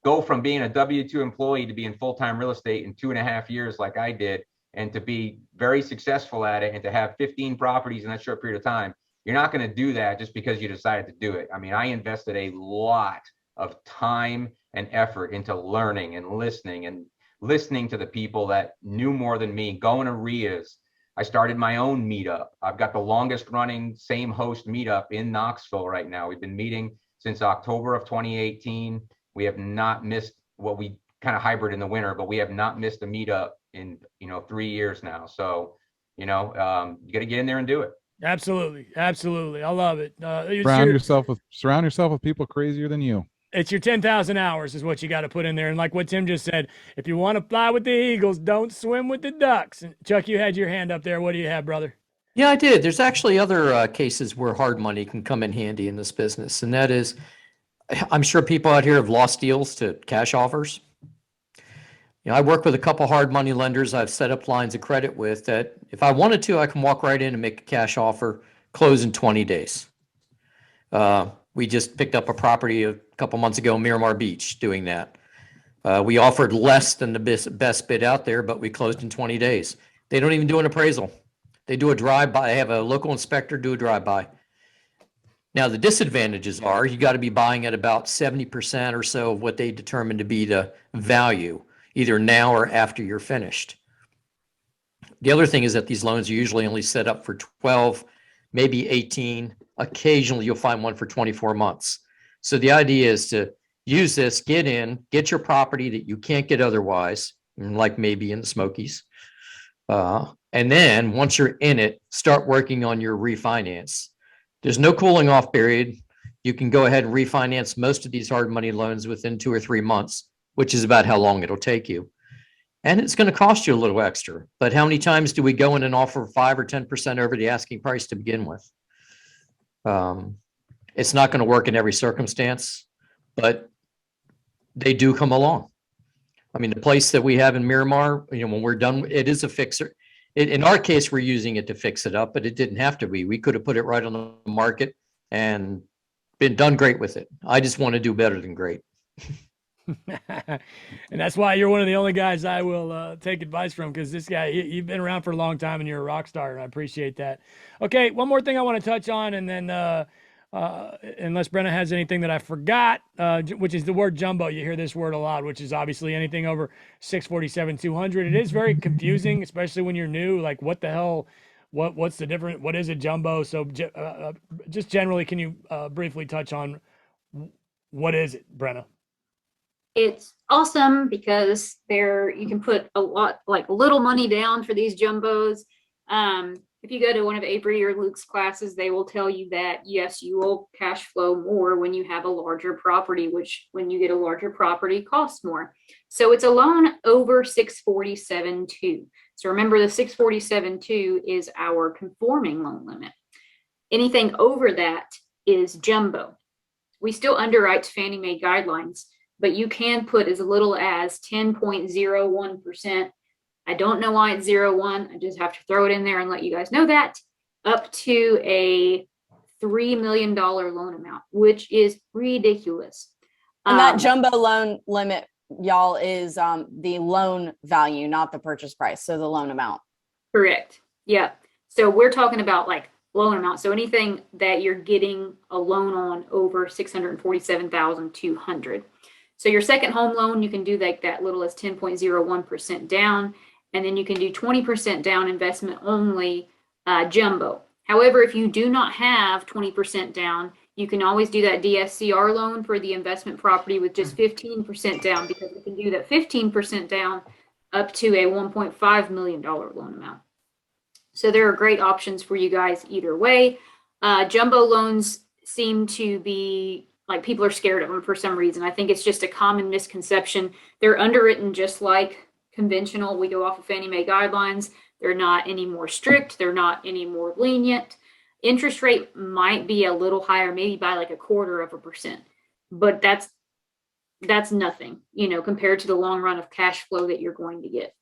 go from being a W-2 employee to being full-time real estate in 2.5 years like I did, and to be very successful at it and to have 15 properties in that short period of time, you're not going to do that just because you decided to do it. I mean, I invested a lot of time and effort into learning and listening to the people that knew more than me, going to RIAs. I started my own meetup. I've got the longest running same host meetup in Knoxville right now. We've been meeting since October of 2018. We have not missed we kind of hybrid in the winter, but we have not missed a meetup in 3 years now. So you got to get in there and do it. Absolutely. I love it. Surround yourself with people crazier than you. It's your 10,000 hours is what you got to put in there. And like what Tim just said, if you want to fly with the eagles, don't swim with the ducks. And Chuck, you had your hand up there. What do you have, brother? Yeah, I did. There's actually other cases where hard money can come in handy in this business. And that is, I'm sure people out here have lost deals to cash offers. I work with a couple hard money lenders I've set up lines of credit with that if I wanted to, I can walk right in and make a cash offer, close in 20 days. We just picked up a property a couple months ago, Miramar Beach, doing that. We offered less than the best bid out there, but we closed in 20 days. They don't even do an appraisal. They do a drive-by. They have a local inspector do a drive-by. Now, the disadvantages are you got to be buying at about 70% or so of what they determine to be the value, either now or after you're finished. The other thing is that these loans are usually only set up for 12, maybe 18. Occasionally, you'll find one for 24 months. So the idea is to use this, get in, get your property that you can't get otherwise, like maybe in the Smokies. And then once you're in it, start working on your refinance. There's no cooling off period. You can go ahead and refinance most of these hard money loans within 2 or 3 months, which is about how long it'll take you. And it's going to cost you a little extra. But how many times do we go in and offer 5 or 10% over the asking price to begin with? It's not going to work in every circumstance, but they do come along. I mean, the place that we have in Miramar, when we're done, it is a fixer. In our case, we're using it to fix it up, but it didn't have to be. We could have put it right on the market and been done great with it. I just want to do better than great. And that's why you're one of the only guys I will take advice from, because this guy, you've been around for a long time and you're a rock star, and I appreciate that. Okay, one more thing I want to touch on, and then unless Brenna has anything that I forgot, which is the word jumbo. You hear this word a lot, which is obviously anything over 647, 200. It is very confusing, especially when you're new. Like, what the hell? What's the difference? What is a jumbo? So just generally, can you briefly touch on what is it, Brenna? It's awesome because you can put a lot, like little money down for these jumbos. If you go to one of Avery or Luke's classes, they will tell you that, yes, you will cash flow more when you have a larger property, which when you get a larger property costs more. So it's a loan over 647.2. So remember, the 647.2 is our conforming loan limit. Anything over that is jumbo. We still underwrite to Fannie Mae guidelines, but you can put as little as 10.01%. I don't know why it's 0.1. I just have to throw it in there and let you guys know that, up to a $3 million loan amount, which is ridiculous. And that jumbo loan limit, y'all, is the loan value, not the purchase price. So the loan amount. Correct. Yeah. So we're talking about like loan amount. So anything that you're getting a loan on over 647,200. So your second home loan, you can do like that little as 10.01% down. And then you can do 20% down investment only jumbo. However, if you do not have 20% down, you can always do that DSCR loan for the investment property with just 15% down, because you can do that 15% down up to a $1.5 million loan amount. So there are great options for you guys either way. Jumbo loans seem to be like, people are scared of them for some reason. I think it's just a common misconception. They're underwritten just like conventional. We go off of Fannie Mae guidelines. They're not any more strict. They're not any more lenient. Interest rate might be a little higher, maybe by like 0.25%, but that's nothing, compared to the long run of cash flow that you're going to get.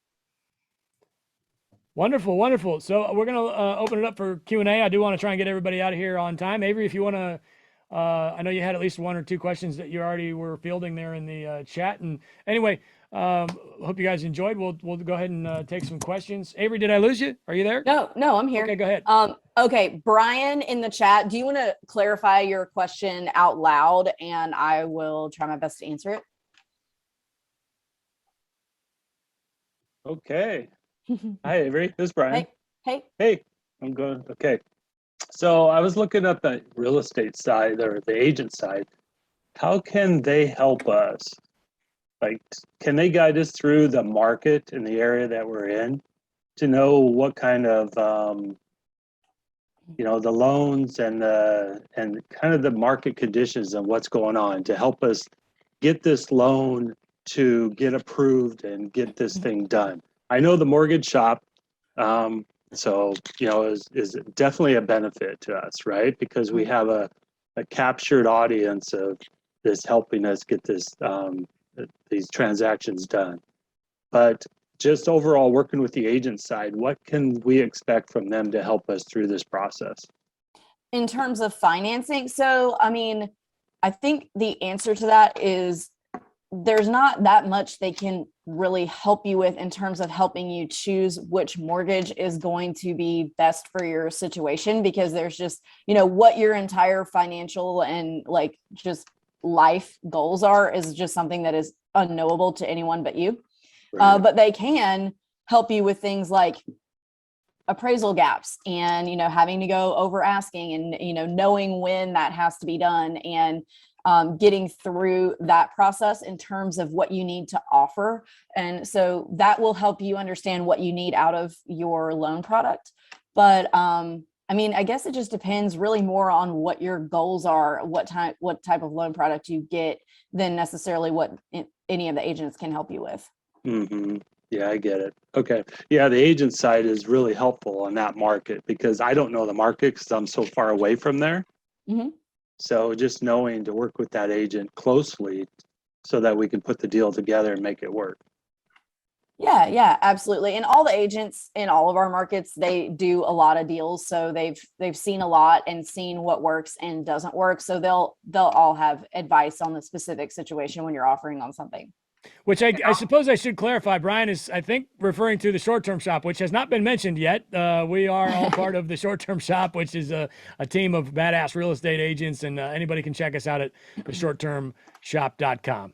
Wonderful, wonderful. So we're going to open it up for Q&A. I do want to try and get everybody out of here on time. Avery, if you want to, I know you had at least 1 or 2 questions that you already were fielding there in the chat. And anyway, hope you guys enjoyed. We'll go ahead and take some questions. Avery, did I lose you? Are you there? No, I'm here. Okay, go ahead. Okay, Brian in the chat, do you want to clarify your question out loud, and I will try my best to answer it? Okay. Hi, Avery. This is Brian. Hey. I'm good. Okay. So I was looking at the real estate side, or the agent side. How can they help us? Like, can they guide us through the market in the area that we're in to know what kind of, the loans and kind of the market conditions and what's going on to help us get this loan to get approved and get this thing done? I know the mortgage shop, is definitely a benefit to us, right? Because we have a captured audience of this helping us get this these transactions done. But just overall, working with the agent side, what can we expect from them to help us through this process? In terms of financing, so I think the answer to that is there's not that much they can really help you with in terms of helping you choose which mortgage is going to be best for your situation, because there's just, what your entire financial and like just life goals are is just something that is unknowable to anyone but you. Right. But they can help you with things like appraisal gaps and, having to go over asking and, knowing when that has to be done, and getting through that process in terms of what you need to offer. And so that will help you understand what you need out of your loan product. But I guess it just depends really more on what your goals are, what type of loan product you get, than necessarily what any of the agents can help you with. Mm-hmm. Yeah, I get it. Okay. Yeah, the agent side is really helpful on that market because I don't know the market because I'm so far away from there. Mm-hmm. So just knowing to work with that agent closely so that we can put the deal together and make it work. Yeah, absolutely. And all the agents in all of our markets, they do a lot of deals. So they've seen a lot and seen what works and doesn't work. So they'll all have advice on the specific situation when you're offering on something. Which I suppose I should clarify. Brian is, I think, referring to the short-term shop, which has not been mentioned yet. We are all part of the short-term shop, which is a team of badass real estate agents, and anybody can check us out at the shorttermshop.com.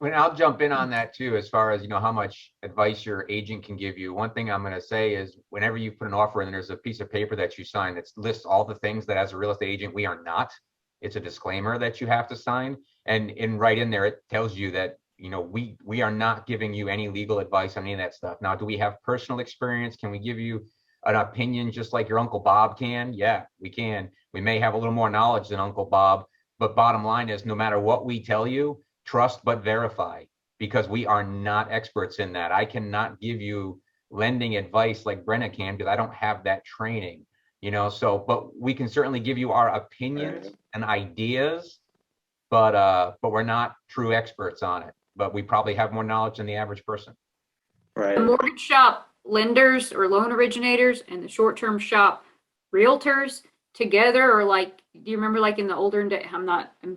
I'll jump in on that too, as far as, how much advice your agent can give you. One thing I'm going to say is whenever you put an offer in, there's a piece of paper that you sign that lists all the things that as a real estate agent, we are not. It's a disclaimer that you have to sign. And right in there, it tells you that, we are not giving you any legal advice on any of that stuff. Now, do we have personal experience? Can we give you an opinion just like your Uncle Bob can? Yeah, we can. We may have a little more knowledge than Uncle Bob, but bottom line is no matter what we tell you, trust but verify, because we are not experts in that. I cannot give you lending advice like Brenna can because I don't have that training, but we can certainly give you our opinions and ideas, but we're not true experts on it. But we probably have more knowledge than the average person. Right. The mortgage shop lenders or loan originators and the short-term shop realtors together, or like, do you remember like in the older day, I'm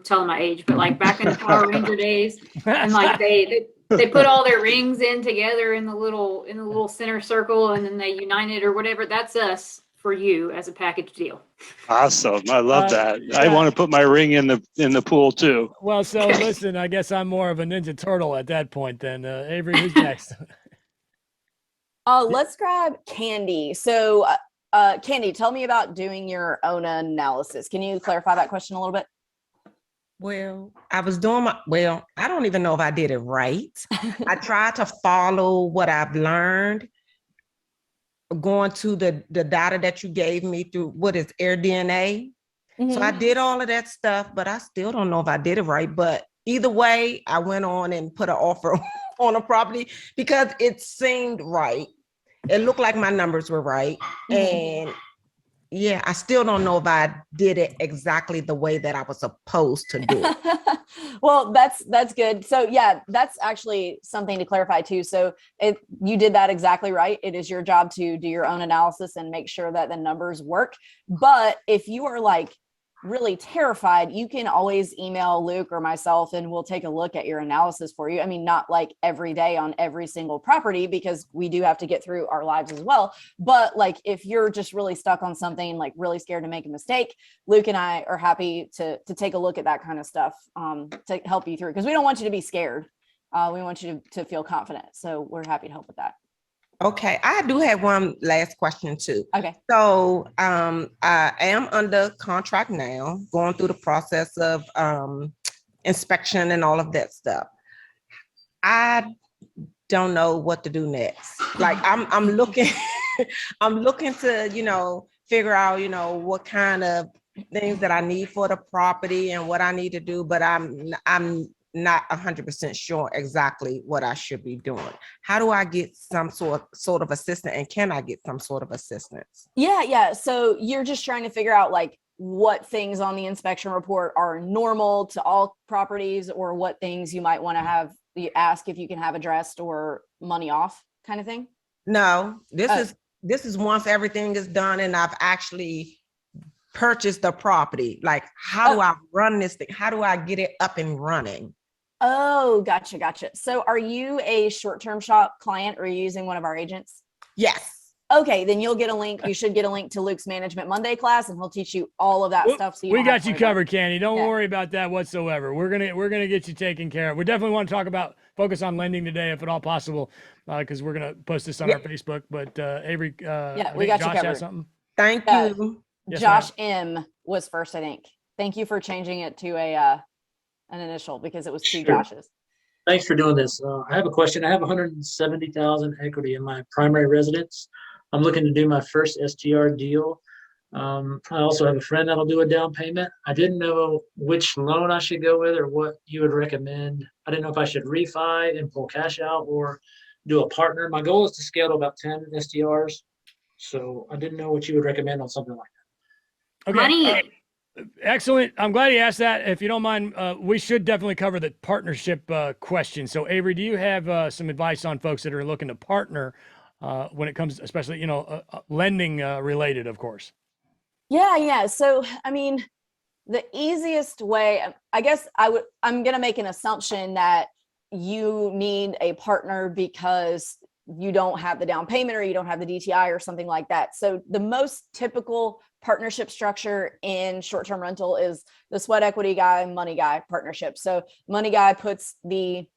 telling my age, but like back in the Power Ranger days, and like they put all their rings in together in the little center circle, and then they united or whatever. That's us for you as a package deal. Awesome. I love that. Yeah. I want to put my ring in the pool too. Well, so listen, I guess I'm more of a Ninja Turtle at that point then. Avery, who's next? Let's grab Candy. So, Candy, tell me about doing your own analysis. Can you clarify that question a little bit? Well, I was doing I don't even know if I did it right. I tried to follow what I've learned, going to the data that you gave me through what is AirDNA. Mm-hmm. So I did all of that stuff, but I still don't know if I did it right. But either way, I went on and put an offer on a property because it seemed right. It looked like my numbers were right. And yeah, I still don't know if I did it exactly the way that I was supposed to do it. Well, that's good. So yeah, that's actually something to clarify too. So you did that exactly right. It is your job to do your own analysis and make sure that the numbers work. But if you are like really terrified, you can always email Luke or myself and we'll take a look at your analysis for you. I mean, not like every day on every single property, because we do have to get through our lives as well. But like, if you're just really stuck on something, like really scared to make a mistake, Luke and I are happy to take a look at that kind of stuff to help you through, because we don't want you to be scared. We want you to feel confident. So we're happy to help with that. Okay, I do have one last question too. Okay. So I am under contract now, going through the process of inspection and all of that stuff. I don't know what to do next. Like I'm looking, I'm looking to, figure out, what kind of things that I need for the property and what I need to do, but I'm not 100% sure exactly what I should be doing. How do I get some sort of assistance, and can I get some sort of assistance? Yeah. So you're just trying to figure out like what things on the inspection report are normal to all properties, or what things you might want to have you ask if you can have addressed or money off kind of thing. No, this is once everything is done and I've actually purchased the property. Like, how do I run this thing? How do I get it up and running? Oh, gotcha. So are you a short-term shop client or are you using one of our agents? Yes. Okay, then you'll get a link. You should get a link to Luke's Management Monday class, and he'll teach you all of that Well, stuff. So we don't have got to you worry about it. covered, Candy. Don't Yeah. worry about that whatsoever. We're gonna get you taken care of. We definitely want to talk about focus on lending today, if at all possible, because we're gonna post this on our Facebook. But Avery, I we think got you Josh has covered. something. Thank Yeah. you. Yes, Josh M was first, I think. Thank you for changing it to an initial because it was two Sure. Joshes. Thanks for doing this. I have a question. I have 170,000 equity in my primary residence. I'm looking to do my first STR deal. I also have a friend that'll do a down payment. I didn't know which loan I should go with or what you would recommend. I didn't know if I should refi and pull cash out or do a partner. My goal is to scale to about 10 STRs. So I didn't know what you would recommend on something like that. Okay. Money. Excellent. I'm glad you asked that. If you don't mind, we should definitely cover the partnership question. So, Avery, do you have some advice on folks that are looking to partner when it comes, especially, lending related, of course? Yeah. So, I mean, the easiest way, I guess I'm going to make an assumption that you need a partner because you don't have the down payment or you don't have the DTI or something like that. So the most typical partnership structure in short-term rental is the sweat equity guy, money guy partnership. So money guy puts the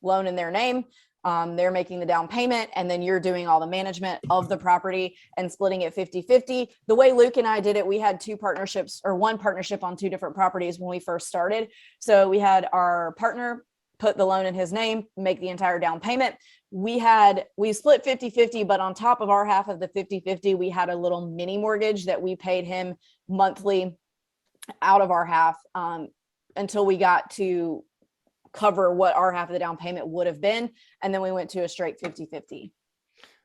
loan in their name. They're making the down payment and then you're doing all the management of the property and splitting it 50-50. The way Luke and I did it, we had two partnerships or one partnership on two different properties when we first started. So we had our partner put the loan in his name, make the entire down payment. We split 50-50, but on top of our half of the 50-50, we had a little mini mortgage that we paid him monthly out of our half until we got to cover what our half of the down payment would have been. And then we went to a straight 50-50.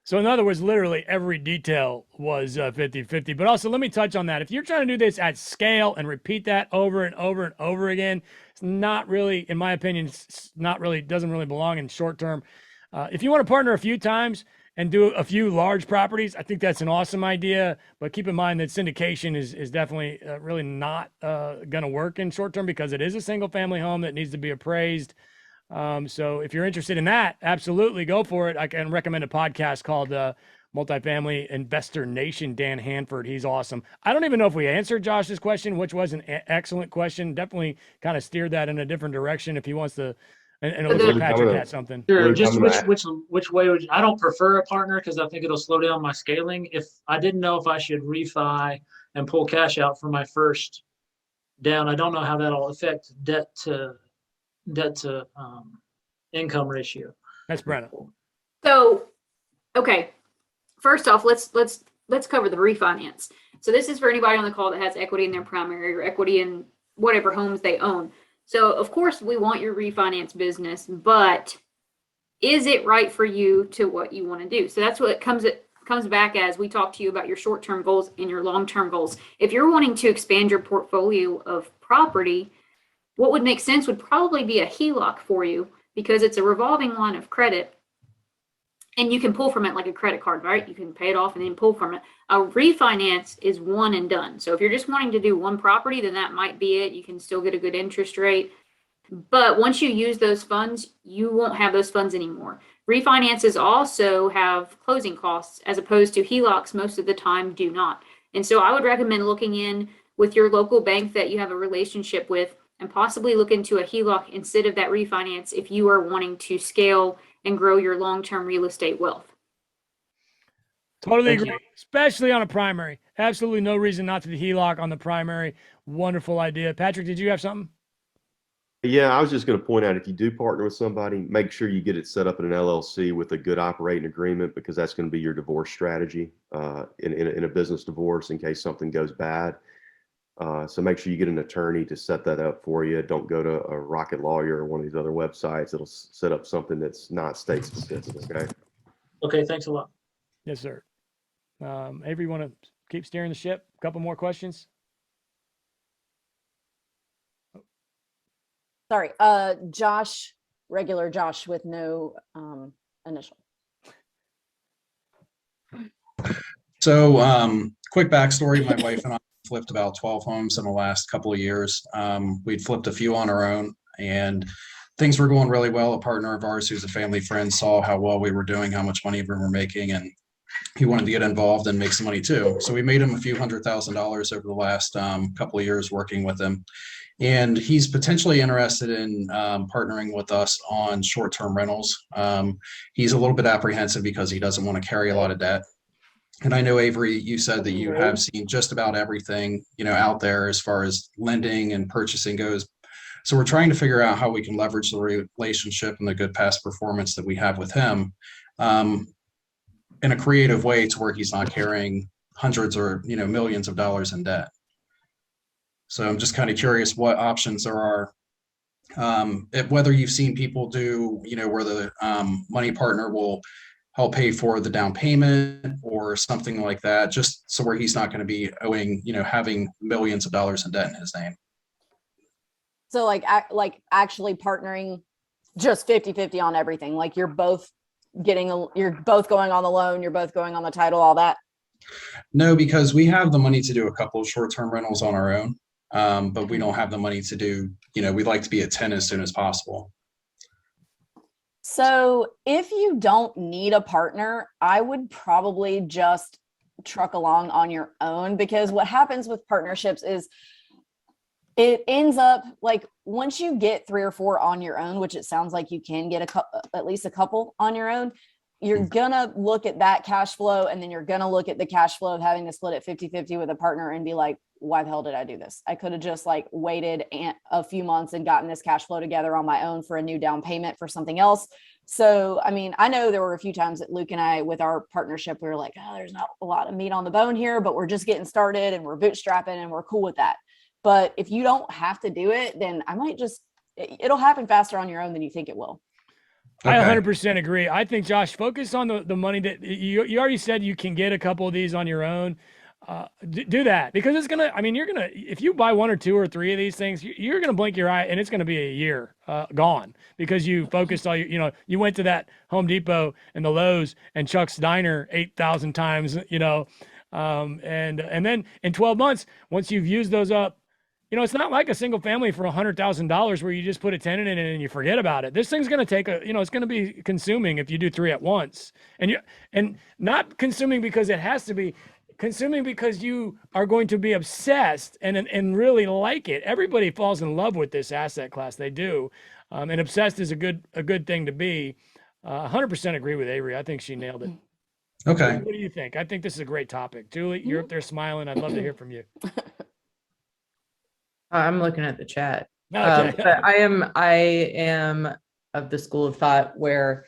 So in other words, literally every detail was 50-50. But also let me touch on that. If you're trying to do this at scale and repeat that over and over and over again, it's not really, in my opinion, doesn't really belong in short term. If you want to partner a few times and do a few large properties, I think that's an awesome idea. But keep in mind that syndication is definitely really not going to work in short term because it is a single family home that needs to be appraised. So if you're interested in that, absolutely go for it. I can recommend a podcast called Multifamily Investor Nation. Dan Hanford, he's awesome. I don't even know if we answered Josh's question, which was an excellent question. Definitely kind of steered that in a different direction if he wants to. And it looks like Patrick had something. Sure. Just which way would I don't prefer a partner because I think it'll slow down my scaling. If I didn't know if I should refi and pull cash out for my first down, I don't know how that'll affect debt to income ratio. That's Brenna. So, okay. First off, let's cover the refinance. So this is for anybody on the call that has equity in their primary or equity in whatever homes they own. So of course we want your refinance business, but is it right for you to what you want to do? So that's what it comes back as we talk to you about your short-term goals and your long-term goals. If you're wanting to expand your portfolio of property, what would make sense would probably be a HELOC for you because it's a revolving line of credit and you can pull from it like a credit card, right? You can pay it off and then pull from it. A refinance is one and done. So if you're just wanting to do one property, then that might be it. You can still get a good interest rate. But once you use those funds, you won't have those funds anymore. Refinances also have closing costs as opposed to HELOCs most of the time do not. And so I would recommend looking in with your local bank that you have a relationship with and possibly look into a HELOC instead of that refinance if you are wanting to scale and grow your long-term real estate wealth. Totally agree, especially on a primary. Absolutely no reason not to do HELOC on the primary. Wonderful idea. Patrick, did you have something? Yeah, I was just going to point out, if you do partner with somebody, make sure you get it set up in an LLC with a good operating agreement, because that's going to be your divorce strategy in a business divorce in case something goes bad. So make sure you get an attorney to set that up for you. Don't go to a Rocket Lawyer or one of these other websites that'll set up something that's not state specific. Okay. Okay. Thanks a lot. Yes, sir. Avery, you want to keep steering the ship? A couple more questions. Sorry, Josh, regular Josh with no initial. So quick backstory, my wife and I flipped about 12 homes in the last couple of years. We'd flipped a few on our own, and things were going really well. A partner of ours who's a family friend saw how well we were doing, how much money we were making, and he wanted to get involved and make some money too. So we made him a few $100,000 over the last couple of years working with him. And he's potentially interested in partnering with us on short-term rentals. He's a little bit apprehensive because he doesn't want to carry a lot of debt. And I know, Avery, you said that you have seen just about everything, out there as far as lending and purchasing goes. So we're trying to figure out how we can leverage the relationship and the good past performance that we have with him in a creative way to where he's not carrying hundreds or, millions of dollars in debt. So I'm just kind of curious what options there are. Whether you've seen people do, where the money partner will help pay for the down payment or something like that, just so where he's not going to be owing, having millions of dollars in debt in his name. So like actually partnering just 50-50 on everything. Like you're both going on the loan, you're both going on the title, all that. No, because we have the money to do a couple of short-term rentals on our own. But we don't have the money to do, we'd like to be at 10 as soon as possible. So if you don't need a partner, I would probably just truck along on your own, because what happens with partnerships is it ends up like once you get 3 or 4 on your own, which it sounds like you can get at least a couple on your own, you're gonna look at that cash flow, and then you're gonna look at the cash flow of having to split it 50-50 with a partner and be like, why the hell did I do this? I could have just like waited a few months and gotten this cash flow together on my own for a new down payment for something else. So, I mean, I know there were a few times that Luke and I, with our partnership, we were like, oh, there's not a lot of meat on the bone here, but we're just getting started and we're bootstrapping and we're cool with that. But if you don't have to do it, then it'll happen faster on your own than you think it will. I 100% agree. I think, Josh, focus on the money that you already said you can get a couple of these on your own. Do that, because it's going to, if you buy 1 or 2 or 3 of these things, you're going to blink your eye and it's going to be a year gone, because you focused all you went to that Home Depot and the Lowe's and Chuck's Diner 8,000 times, and then in 12 months, once you've used those up, it's not like a single family for $100,000 where you just put a tenant in it and you forget about it. This thing's going to take it's going to be consuming if you do 3 at once, and not consuming because it has to be, consuming because you are going to be obsessed and really like it. Everybody falls in love with this asset class. They do. And obsessed is a good thing to be. 100% agree with Avery. I think she nailed it. Okay. What do you think? I think this is a great topic. Julie, you're up there smiling. I'd love to hear from you. I'm looking at the chat. Okay. But I am of the school of thought where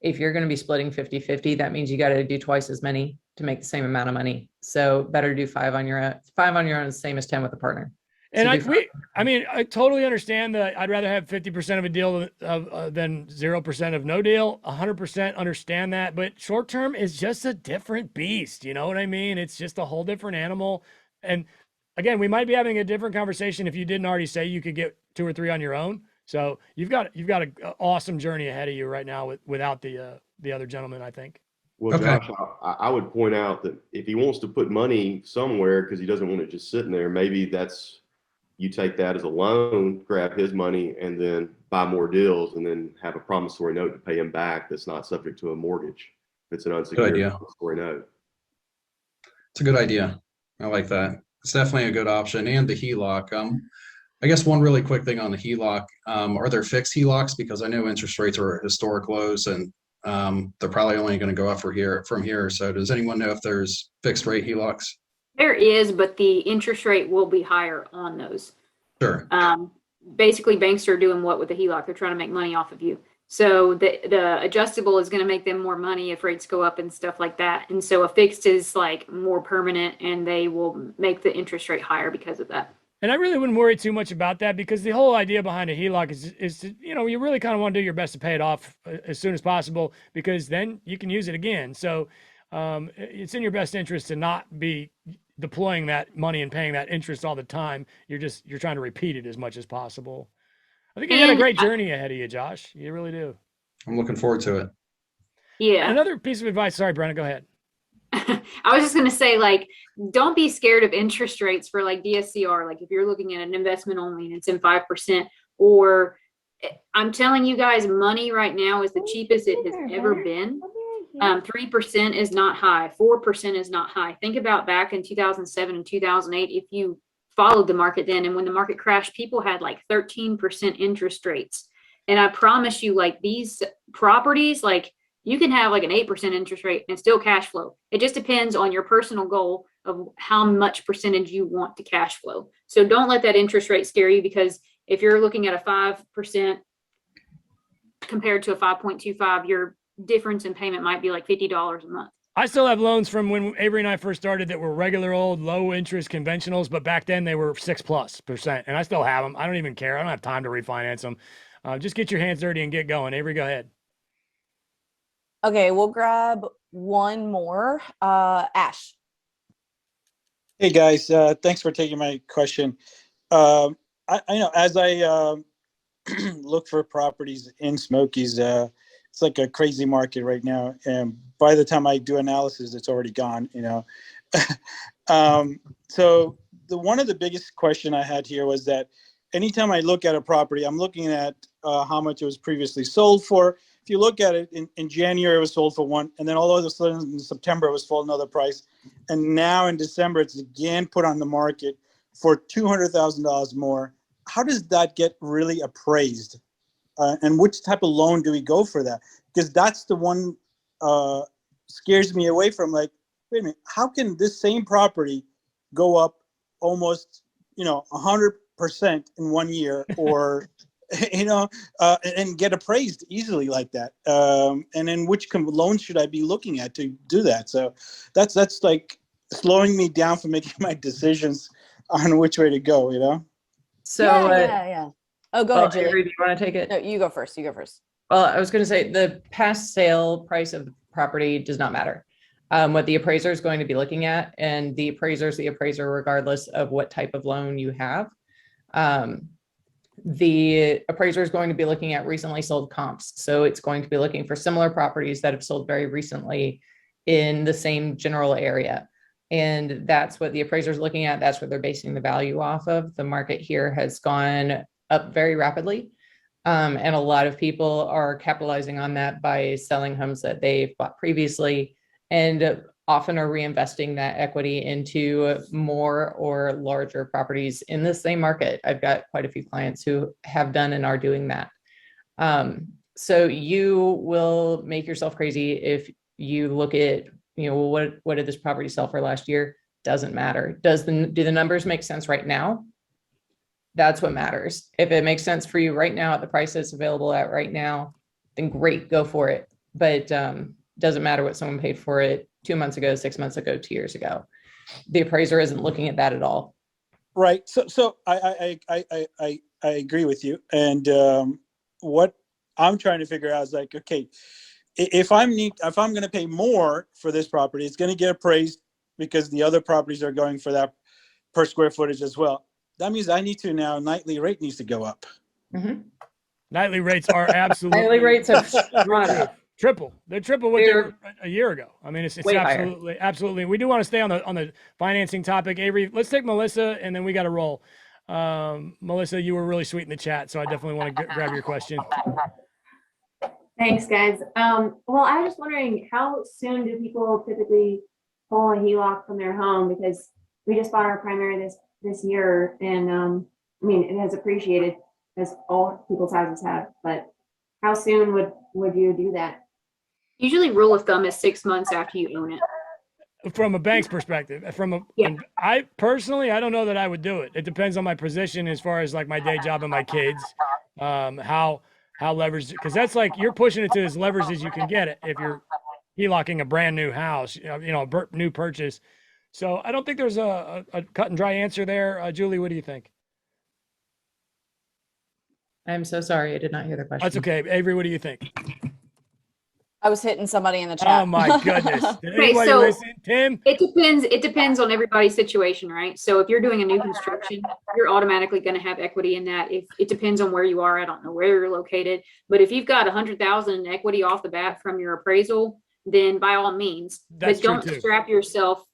if you're going to be splitting 50-50, that means you got to do twice as many to make the same amount of money. So better do 5 on your own. 5 on your own is the same as 10 with a partner. So and I totally understand that I'd rather have 50% of a deal than 0% of no deal. 100% understand that. But short term is just a different beast. You know what I mean? It's just a whole different animal. And again, we might be having a different conversation if you didn't already say you could get 2 or 3 on your own. So you've got an awesome journey ahead of you right now without the other gentleman, I think. Well, Okay. Josh, I would point out that if he wants to put money somewhere because he doesn't want it just sitting there, maybe you take that as a loan, grab his money, and then buy more deals, and then have a promissory note to pay him back that's not subject to a mortgage. It's an unsecured promissory note. It's a good idea. I like that. It's definitely a good option. And the HELOC. I guess one really quick thing on the HELOC, are there fixed HELOCs? Because I know interest rates are at historic lows, and they're probably only going to go up from here. So does anyone know if there's fixed rate HELOCs? There is, but the interest rate will be higher on those. Sure. Basically, banks are doing what with the HELOC? They're trying to make money off of you. So the adjustable is going to make them more money if rates go up and stuff like that. And so a fixed is like more permanent, and they will make the interest rate higher because of that. And I really wouldn't worry too much about that, because the whole idea behind a HELOC is to, you really kind of want to do your best to pay it off as soon as possible, because then you can use it again. So it's in your best interest to not be deploying that money and paying that interest all the time. You're trying to repeat it as much as possible. I think you got a great journey ahead of you, Josh. You really do. I'm looking forward to it. Yeah. Another piece of advice. Sorry, Brenna, go ahead. I was just going to say, don't be scared of interest rates for DSCR. Like if you're looking at an investment only and it's in 5%, or I'm telling you guys, money right now is the cheapest it has ever been. 3% is not high. 4% is not high. Think about back in 2007 and 2008. If you followed the market then, and when the market crashed, people had like 13% interest rates. And I promise you, like these properties, like you can have like an 8% interest rate and still cash flow. It just depends on your personal goal of how much percentage you want to cash flow. So don't let that interest rate scare you, because if you're looking at a 5% compared to a 5.25, your difference in payment might be like $50 a month. I still have loans from when Avery and I first started that were regular old low interest conventionals, but back then they were 6+%, and I still have them. I don't even care. I don't have time to refinance them. Just get your hands dirty and get going. Avery, go ahead. Okay, we'll grab one more. Ash. Hey guys, thanks for taking my question. I know as I look for properties in Smokies, it's like a crazy market right now, and by the time I do analysis, it's already gone. So one of the biggest question I had here was that anytime I look at a property, I'm looking at how much it was previously sold for. If you look at it in January, it was sold for one, and then all of a sudden in September it was for another price, and now in December it's again put on the market for $200,000 more. How does that get really appraised? And which type of loan do we go for that? Because that's the one scares me away from, like, wait a minute, how can this same property go up almost 100% in 1 year, or and get appraised easily like that? And then which loan should I be looking at to do that? So that's like slowing me down from making my decisions on which way to go. So yeah. Oh, go ahead, Julie. Avery, do you want to take it? No, you go first. Well, I was going to say the past sale price of the property does not matter. What the appraiser is going to be looking at, and the appraiser is the appraiser regardless of what type of loan you have. The appraiser is going to be looking at recently sold comps. So it's going to be looking for similar properties that have sold very recently in the same general area. And that's what the appraiser is looking at. That's what they're basing the value off of. The market here has gone up very rapidly. And a lot of people are capitalizing on that by selling homes that they've bought previously, and often are reinvesting that equity into more or larger properties in the same market. I've got quite a few clients who have done and are doing that. So you will make yourself crazy if you look at, what did this property sell for last year? Doesn't matter. Do the numbers make sense right now? That's what matters. If it makes sense for you right now at the price it's available at right now, then great, go for it. But doesn't matter what someone paid for it 2 months ago, 6 months ago, 2 years ago. The appraiser isn't looking at that at all. Right. So I agree with you. And what I'm trying to figure out is like, okay, if I'm going to pay more for this property, it's going to get appraised because the other properties are going for that per square footage as well. That means I need to nightly rate needs to go up. Mm-hmm. Nightly rates are absolutely nightly rates have run up. Triple. They're triple what they were a year ago. I mean, it's absolutely. We do want to stay on the financing topic. Avery, let's take Melissa, and then we got to roll. Melissa, you were really sweet in the chat, so I definitely want to grab your question. Thanks, guys. Well, I was just wondering, how soon do people typically pull a HELOC from their home? Because we just bought our primary this year, and I mean, it has appreciated as all people's houses have. But how soon would you do that? Usually, rule of thumb is 6 months after you own it. From a bank's perspective, I personally, I don't know that I would do it. It depends on my position as far as like my day job and my kids, how leveraged, because that's like you're pushing it to as leveraged as you can get it if you're HELOCing a brand new house, new purchase. So I don't think there's a cut and dry answer there. Julie, what do you think? I'm so sorry, I did not hear the question. That's okay. Avery, what do you think? I was hitting somebody in the chat. Oh my goodness. Did Okay, anybody so listen? Tim? It depends on everybody's situation, right? So if you're doing a new construction, you're automatically going to have equity in that. If it depends on where you are, I don't know where you're located, but if you've got 100,000 in equity off the bat from your appraisal, then by all means, but don't strap yourself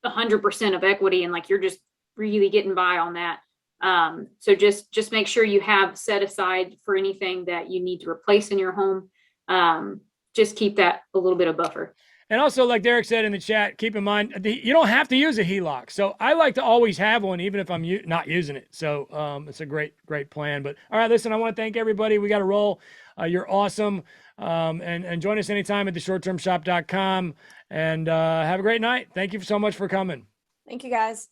100% of equity and like you're just really getting by on that. So just make sure you have set aside for anything that you need to replace in your home. Just keep that a little bit of buffer. And also, like Derek said in the chat, keep in mind, you don't have to use a HELOC. So I like to always have one, even if I'm not using it. So it's a great plan. But all right, listen, I want to thank everybody. We got to roll. You're awesome. And join us anytime at theshorttermshop.com. And have a great night. Thank you so much for coming. Thank you, guys.